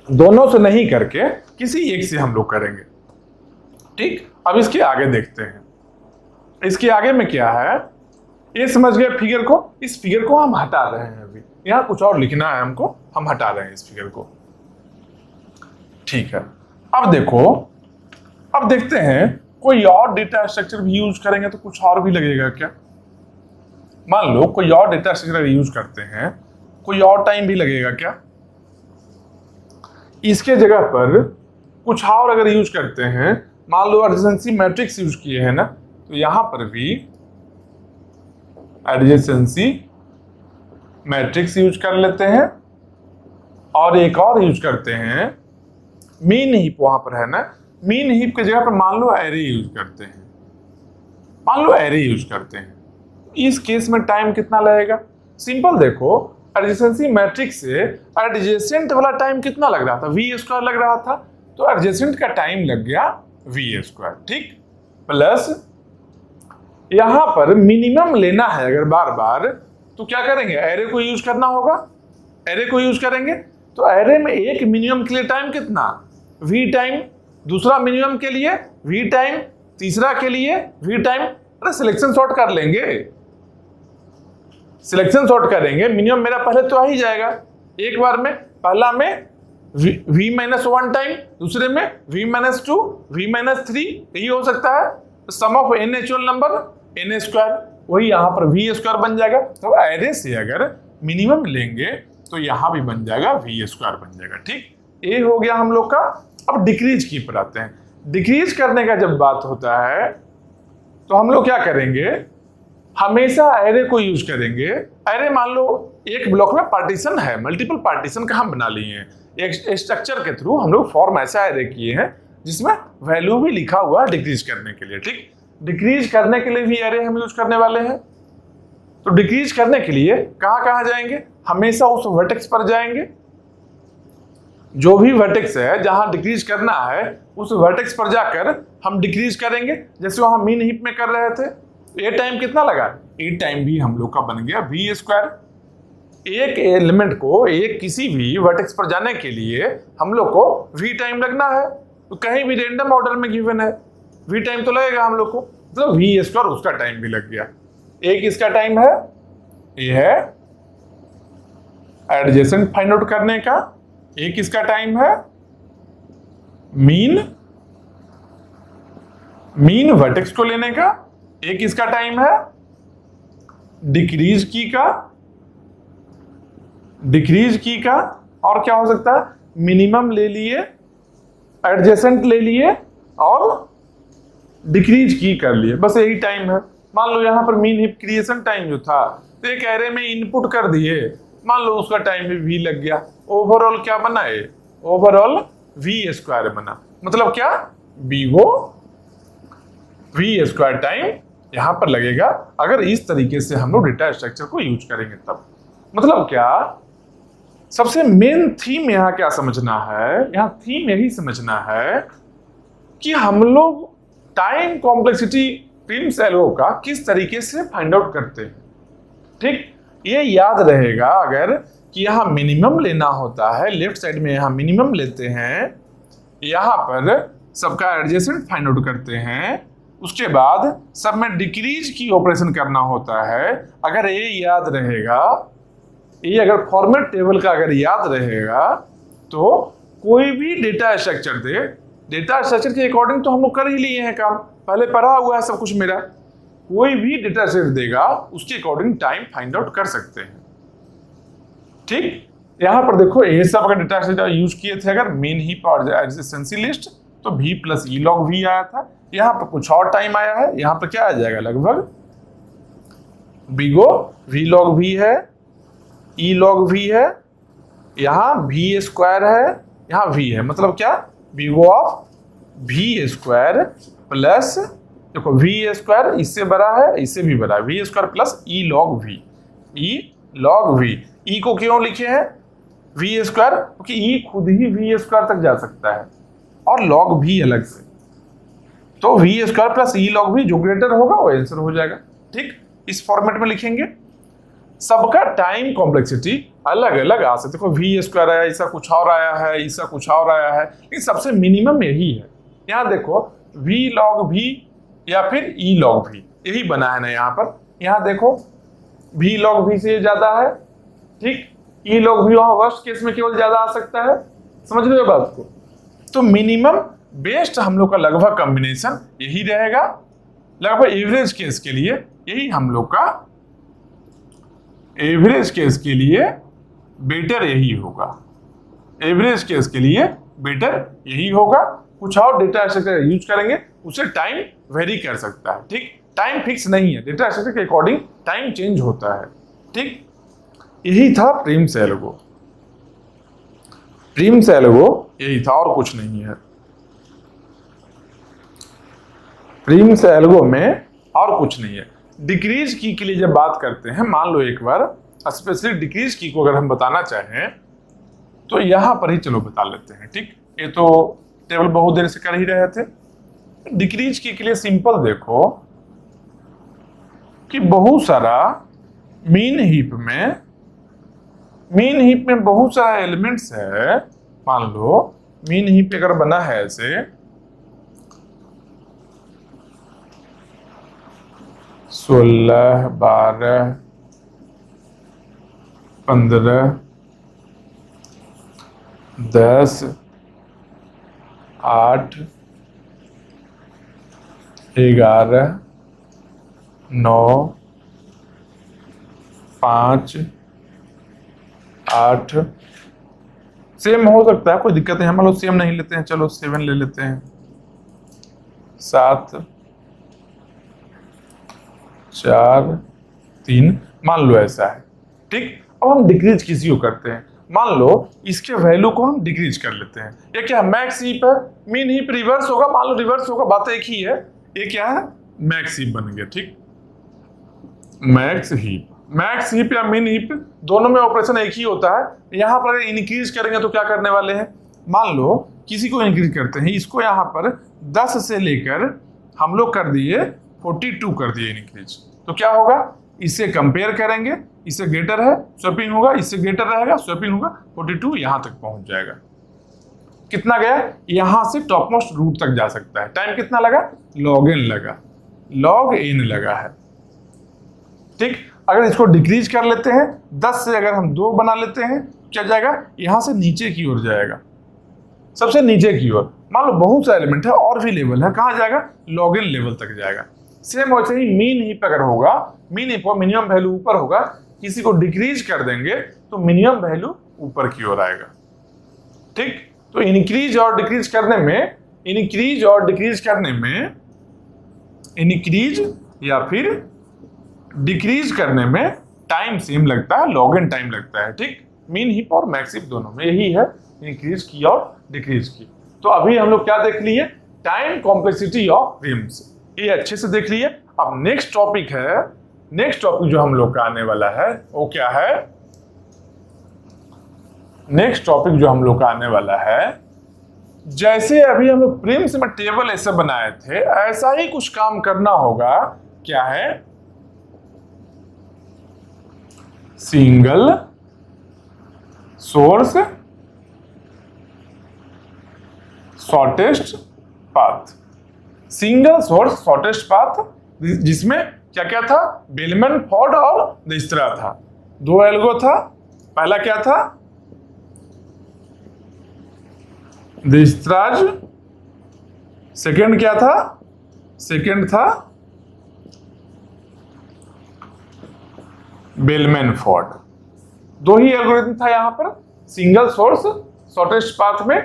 दोनों से नहीं करके किसी एक से हम लोग करेंगे। ठीक, अब इसके आगे देखते हैं। इसके आगे में क्या है, ये समझ गए फिगर को। इस फिगर को हम हटा रहे हैं, अभी यहां कुछ और लिखना है हमको, हम हटा रहे हैं इस फिगर को। ठीक है, अब देखो, अब देखते हैं कोई और डेटा स्ट्रक्चर भी यूज करेंगे तो कुछ और भी लगेगा क्या। मान लो कोई और डेटा स्ट्रक्चर यूज करते हैं, कोई और टाइम भी लगेगा क्या? इसके जगह पर कुछ और अगर यूज करते हैं, मान लो एडजेसेंसी मैट्रिक्स यूज किए हैं ना, तो यहां पर भी एडजेसेंसी मैट्रिक्स यूज कर लेते हैं। और एक और यूज करते हैं मीन हीप, वहां पर है ना, मीन हीप की जगह पर मान लो एरे यूज करते हैं, मान लो एरे यूज करते हैं। इस केस में टाइम कितना लगेगा? सिंपल देखो, एडजेसेंसी मैट्रिक्स से एडजेसेंट वाला टाइम कितना लग रहा था? v² लग रहा था, तो एडजेसेंट का टाइम लग गया v²। ठीक, प्लस यहां पर मिनिमम लेना है अगर बार बार, तो क्या करेंगे? एरे को यूज करना होगा। एरे को यूज करेंगे तो एरे में एक मिनिमम के लिए टाइम कितना? v टाइम, दूसरा मिनिमम के लिए v टाइम, तीसरा के लिए v टाइम। अरे सिलेक्शन सॉर्ट कर लेंगे, सिलेक्शन सॉर्ट करेंगे, मिनिमम मेरा पहले तो आ ही जाएगा एक बार में। पहला में v-1 टाइम, दूसरे में v-2, v-3, यही हो सकता है। Sum of n natural number n², वही यहां पर v² बन जाएगा। तो एरे से अगर मिनिमम लेंगे तो यहां भी बन जाएगा v² बन जाएगा। ठीक, ये हो गया हम लोग का। अब डिक्रीज की पर आते हैं। डिक्रीज करने का जब बात होता है तो हम लोग क्या करेंगे? हमेशा एरे को यूज करेंगे। एरे मान लो एक ब्लॉक में पार्टीशन है, मल्टीपल पार्टीशन का हम बना लिए हैं। एक स्ट्रक्चर के थ्रू हम लोग फॉर्म ऐसा एरे किए हैं जिसमें वैल्यू भी लिखा हुआ है डिक्रीज करने के लिए। ठीक, डिक्रीज करने के लिए भी एरे हम यूज करने वाले हैं। तो डिक्रीज करने के लिए कहां जाएंगे? हमेशा उस वर्टेक्स पर जाएंगे। जो भी वर्टेक्स है जहां डिक्रीज करना है, उस वर्टेक्स पर जाकर हम डिक्रीज करेंगे। जैसे वहां मीन हीप में कर रहे थे, ये टाइम कितना लगा? ये टाइम भी हम लोग का बन गया v²। एक एलिमेंट को एक किसी भी वर्टेक्स पर जाने के लिए हम लोग को v टाइम लगना है। तो कहीं भी रेंडम ऑर्डर में गिवन है, v टाइम तो लगेगा हम लोग को, तो v² उसका टाइम भी लग गया। एक इसका टाइम है, ये है एडजेसेंट फाइंड आउट करने का। एक इसका टाइम है मीन वर्टेक्स को लेने का। एक इसका टाइम है डिक्रीज की का। और क्या हो सकता है? मिनिमम ले लिए, एडजेसेंट ले लिए और डिक्रीज की कर लिए, बस यही टाइम है। मान लो यहां पर मीन हीप क्रिएशन टाइम जो था, तो एक एरे में इनपुट कर दिए, मान लो उसका टाइम भी v लग गया। ओवरऑल क्या बना है? ओवरऑल v² बना। मतलब क्या? v² टाइम यहां पर लगेगा अगर इस तरीके से हम लोग डेटा स्ट्रक्चर को यूज करेंगे तब। मतलब क्या? सबसे मेन थीम यहां क्या समझना है? यहां थीम यही समझना है कि हम लोग टाइम कॉम्प्लेक्सिटी प्रिम्स एल्गो का किस तरीके से फाइंड आउट करते हैं। ठीक, ये याद रहेगा अगर कि यहां मिनिमम लेना होता है, लेफ्ट साइड में यहां मिनिमम लेते हैं, यहां पर सबका एडजेसेंट फाइंड आउट करते हैं, उसके बाद सब में डिक्रीज की ऑपरेशन करना होता है। अगर ये याद रहेगा, ये अगर फॉर्मेट टेबल का अगर याद रहेगा, तो कोई भी डेटा स्ट्रक्चर दे, डेटा स्ट्रक्चर के अकॉर्डिंग तो हम लोग कर ही लिए हैं काम, पहले पढ़ा हुआ है सब कुछ मेरा। कोई भी डेटा सेट देगा उसके अकॉर्डिंग टाइम फाइंड आउट कर सकते हैं। ठीक, यहां पर देखो ये सब अगर डेटा स्ट्रक्चर यूज किए थे अगर मीन हीप और एडजेसेंसी लिस्ट, तो v plus E log V आया था। यहां पर कुछ और टाइम आया है, यहां पर क्या आ जाएगा, लगभग बिगो v लॉग वी है, ई लॉग वी है, यहां v स्क्वायर है, यहां v है, मतलब क्या, big O of v square plus, देखो v स्क्वायर इससे बड़ा है, इससे भी बड़ा है, v square plus E log V, E log V. E को क्यों लिखे हैं v स्क्वायर, क्योंकि ई खुद ही v स्क्वायर तक जा सकता है और लॉग भी अलग से, तो v square plus E log भी जो ग्रेटर होगा वो आंसर हो जाएगा। ठीक, इस फॉर्मेट में लिखेंगे। सबका टाइम कॉम्प्लेक्सिटी अलग अलग आ सकते, देखो v स्क्वायर आया, इसका कुछ और आया है, इसका कुछ और आया है, लेकिन सबसे मिनिमम यही है। यहाँ देखो v लॉग v या फिर e लॉग v, यही बना है ना यहाँ पर। यहाँ देखो v लॉग v से ज्यादा है, ठीक, ई लॉग भी वहां वर्स्ट केस में केवल ज्यादा आ सकता है, समझ रहे हो बात को। तो मिनिमम बेस्ट हम लोग का लगभग कॉम्बिनेशन यही रहेगा, लगभग एवरेज केस के लिए यही हम लोग का एवरेज केस के लिए बेटर यही होगा, एवरेज केस के लिए बेटर यही होगा। कुछ और डेटा स्ट्रक्चर यूज करेंगे, उसे टाइम वेरी कर सकता है, ठीक, टाइम फिक्स नहीं है, डेटा स्ट्रक्चर के अकॉर्डिंग टाइम चेंज होता है। ठीक, यही था प्रिम्स एल्गो, प्रिम्स एल्गो यही था और कुछ नहीं है। प्रिम्स एल्गो में और कुछ नहीं है। डिक्रीज की के लिए जब बात करते हैं, मान लो एक बार स्पेशली डिक्रीज की को अगर हम बताना चाहें तो यहां पर ही चलो बता लेते हैं। ठीक, ये तो टेबल बहुत देर से कर ही रहे थे। डिक्रीज की के लिए सिंपल देखो कि बहुत सारा मीन हीप में बहुत सारा एलिमेंट्स है। मान लो मीन हीप अगर बना है ऐसे 16, 12, 15, 10, 8, 11, 9, 5, 8, सेम हो सकता है, कोई दिक्कत नहीं। हम लोग सेम नहीं लेते हैं, चलो 7 ले लेते हैं, 7, 4, 3, मान लो ऐसा है। ठीक, अब हम डिक्रीज किसी को करते हैं, मान लो इसके वैल्यू को हम डिक्रीज कर लेते हैं। ये क्या मैक्स हीप है, मीन हीप रिवर्स होगा, मान लो रिवर्स होगा, बात एक ही है। ये क्या है, मैक्स हीप बन गया। ठीक, मैक्स हीप या मिन हीप दोनों में ऑपरेशन एक ही होता है। यहां पर इंक्रीज करेंगे तो क्या करने वाले हैं, मान लो किसी को इंक्रीज करते हैं, इसको यहां पर 10 से लेकर हम लोग कर दिए 42 कर दिए इंक्रीज, तो क्या होगा, इससे कंपेयर करेंगे, इससे ग्रेटर है स्वैपिंग होगा, इससे ग्रेटर रहेगा स्वैपिंग होगा, 42 यहां तक पहुंच जाएगा। कितना गया, यहां से टॉप मोस्ट रूट तक जा सकता है। टाइम कितना लगा, log n लगा, log n लगा है। ठीक, अगर इसको डिक्रीज कर लेते हैं, 10 से अगर हम 2 बना लेते हैं, क्या जाएगा, यहां से नीचे की ओर जाएगा, सबसे नीचे की ओर। मान लो बहुत सा एलिमेंट है और भी लेवल है, कहां जाएगा, log n लेवल तक जाएगा। सेम वैसे ही मीन हीप अगर होगा, मीन हीप मिनिमम वैल्यू ऊपर होगा, किसी को डिक्रीज कर देंगे तो मिनिमम वैल्यू ऊपर की ओर आएगा। ठीक, तो इंक्रीज और डिक्रीज करने में इंक्रीज या फिर डिक्रीज करने में टाइम सेम लगता है, log n टाइम लगता है। ठीक, मीन हीप और मैक्स हीप दोनों में यही है, इंक्रीज की और डिक्रीज की। तो अभी हम लोग क्या देख लिए, टाइम कॉम्प्लेक्सिटी ऑफ प्रिम्स, ये अच्छे से देख लिए। अब नेक्स्ट टॉपिक जो हम लोग का आने वाला है वो क्या है, नेक्स्ट टॉपिक जो हम लोग का आने वाला है, जैसे अभी हम लोग प्रिम्स में टेबल ऐसे बनाए थे, ऐसा ही कुछ काम करना होगा। क्या है, single source shortest path, single source shortest path, जिसमें क्या क्या था, बेलमैन फोर्ड और दिज्क्स्ट्रा था। 2 एल्गो था, पहला क्या था, दिज्क्स्ट्रा, सेकंड क्या था, सेकंड था बेलमैन फोर्ड। 2 ही एल्गोरिथम था यहां पर, सिंगल सोर्स शॉर्टेस्ट पाथ में,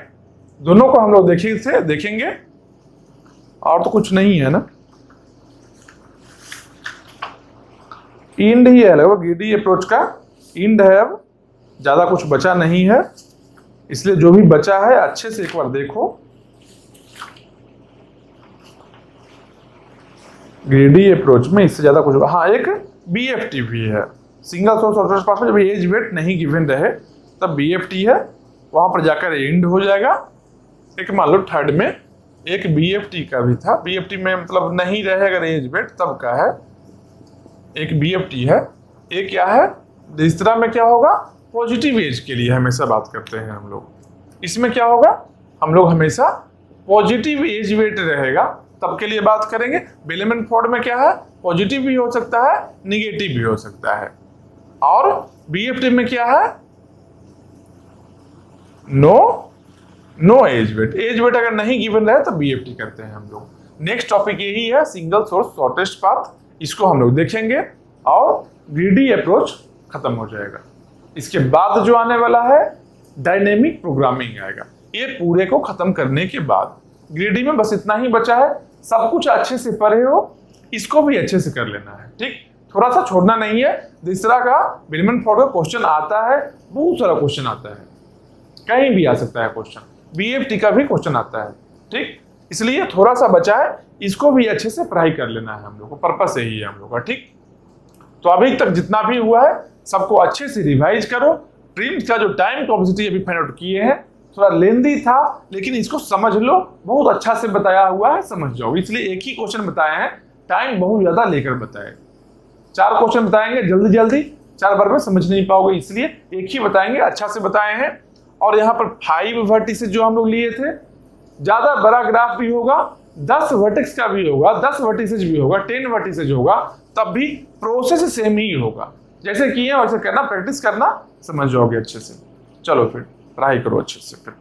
दोनों को हम लोग देखेंगे और तो कुछ नहीं है ना। इंड ही है लगभग ग्रीडी अप्रोच का, इंड है, अब ज्यादा कुछ बचा नहीं है, इसलिए जो भी बचा है अच्छे से एक बार देखो। ग्रीडी अप्रोच में इससे ज्यादा कुछ, हाँ एक BFT भी है, सिंगल सोर्स शॉर्टेस्ट पाथ में जब एज वेट नहीं गिवन रहे तब BFT है, वहां पर जाकर इंड हो जाएगा। एक मान लो थर्ड में एक BFT का भी था, BFT में मतलब नहीं रहे अगर एज वेट तब का है, एक BFT है। एक क्या है, तीसरा में क्या होगा, पॉजिटिव एज के लिए हमेशा बात करते हैं हम लोग। इसमें क्या होगा, हम लोग हमेशा पॉजिटिव एज वेट रहेगा तब के लिए बात करेंगे। बेलेमन-फोर्ड में क्या है, पॉजिटिव भी हो सकता है, निगेटिव भी हो सकता है। और BFT में क्या है, नो एज वेट अगर नहीं गिवन रहे तो BFT करते हैं हम लोग। नेक्स्ट टॉपिक यही है, सिंगल सोर्स शॉर्टेस्ट पाथ, इसको हम लोग देखेंगे और ग्रीडी अप्रोच खत्म हो जाएगा। इसके बाद जो आने वाला है डायनेमिक प्रोग्रामिंग आएगा। ये पूरे को खत्म करने के बाद ग्रीडी में बस इतना ही बचा है, सब कुछ अच्छे से पढ़े हो, इसको भी अच्छे से कर लेना है, ठीक, थोड़ा सा छोड़ना नहीं है। तीसरा का बेलेमन-फोर्ड का क्वेश्चन आता है, बहुत सारा क्वेश्चन आता है, कहीं भी आ सकता है क्वेश्चन, BFT का भी क्वेश्चन आता है, ठीक, इसलिए थोड़ा सा बचा है, इसको भी अच्छे से पढ़ाई कर लेना है हम लोग को, पर्पस यही है हम लोग का, ठीक। तो अभी तक जितना भी हुआ है सबको अच्छे से रिवाइज करो। प्रीम्स का जो टाइम कॉम्प्लेक्सिटी अभी फाइंड आउट किए हैं, थोड़ा लेंदी था लेकिन इसको समझ लो, बहुत अच्छा से बताया हुआ है, समझ जाओ। इसलिए एक ही क्वेश्चन बताए हैं, टाइम बहुत ज्यादा लेकर बताए, 4 क्वेश्चन बताएंगे जल्दी 4 बार में समझ नहीं पाओगे, इसलिए एक ही बताएंगे, अच्छा से बताए हैं। और यहाँ पर 5 वर्टिसेस जो हम लोग लिए थे, ज्यादा बड़ा ग्राफ भी होगा, 10 वर्टेक्स का भी होगा, 10 वर्टिसेस भी होगा, 10 वर्टिसेस होगा, तब भी प्रोसेस सेम ही होगा। जैसे किए वैसे करना, प्रैक्टिस करना, समझ जाओगे अच्छे से। चलो फिर पढ़ाई करो अच्छे से फिर।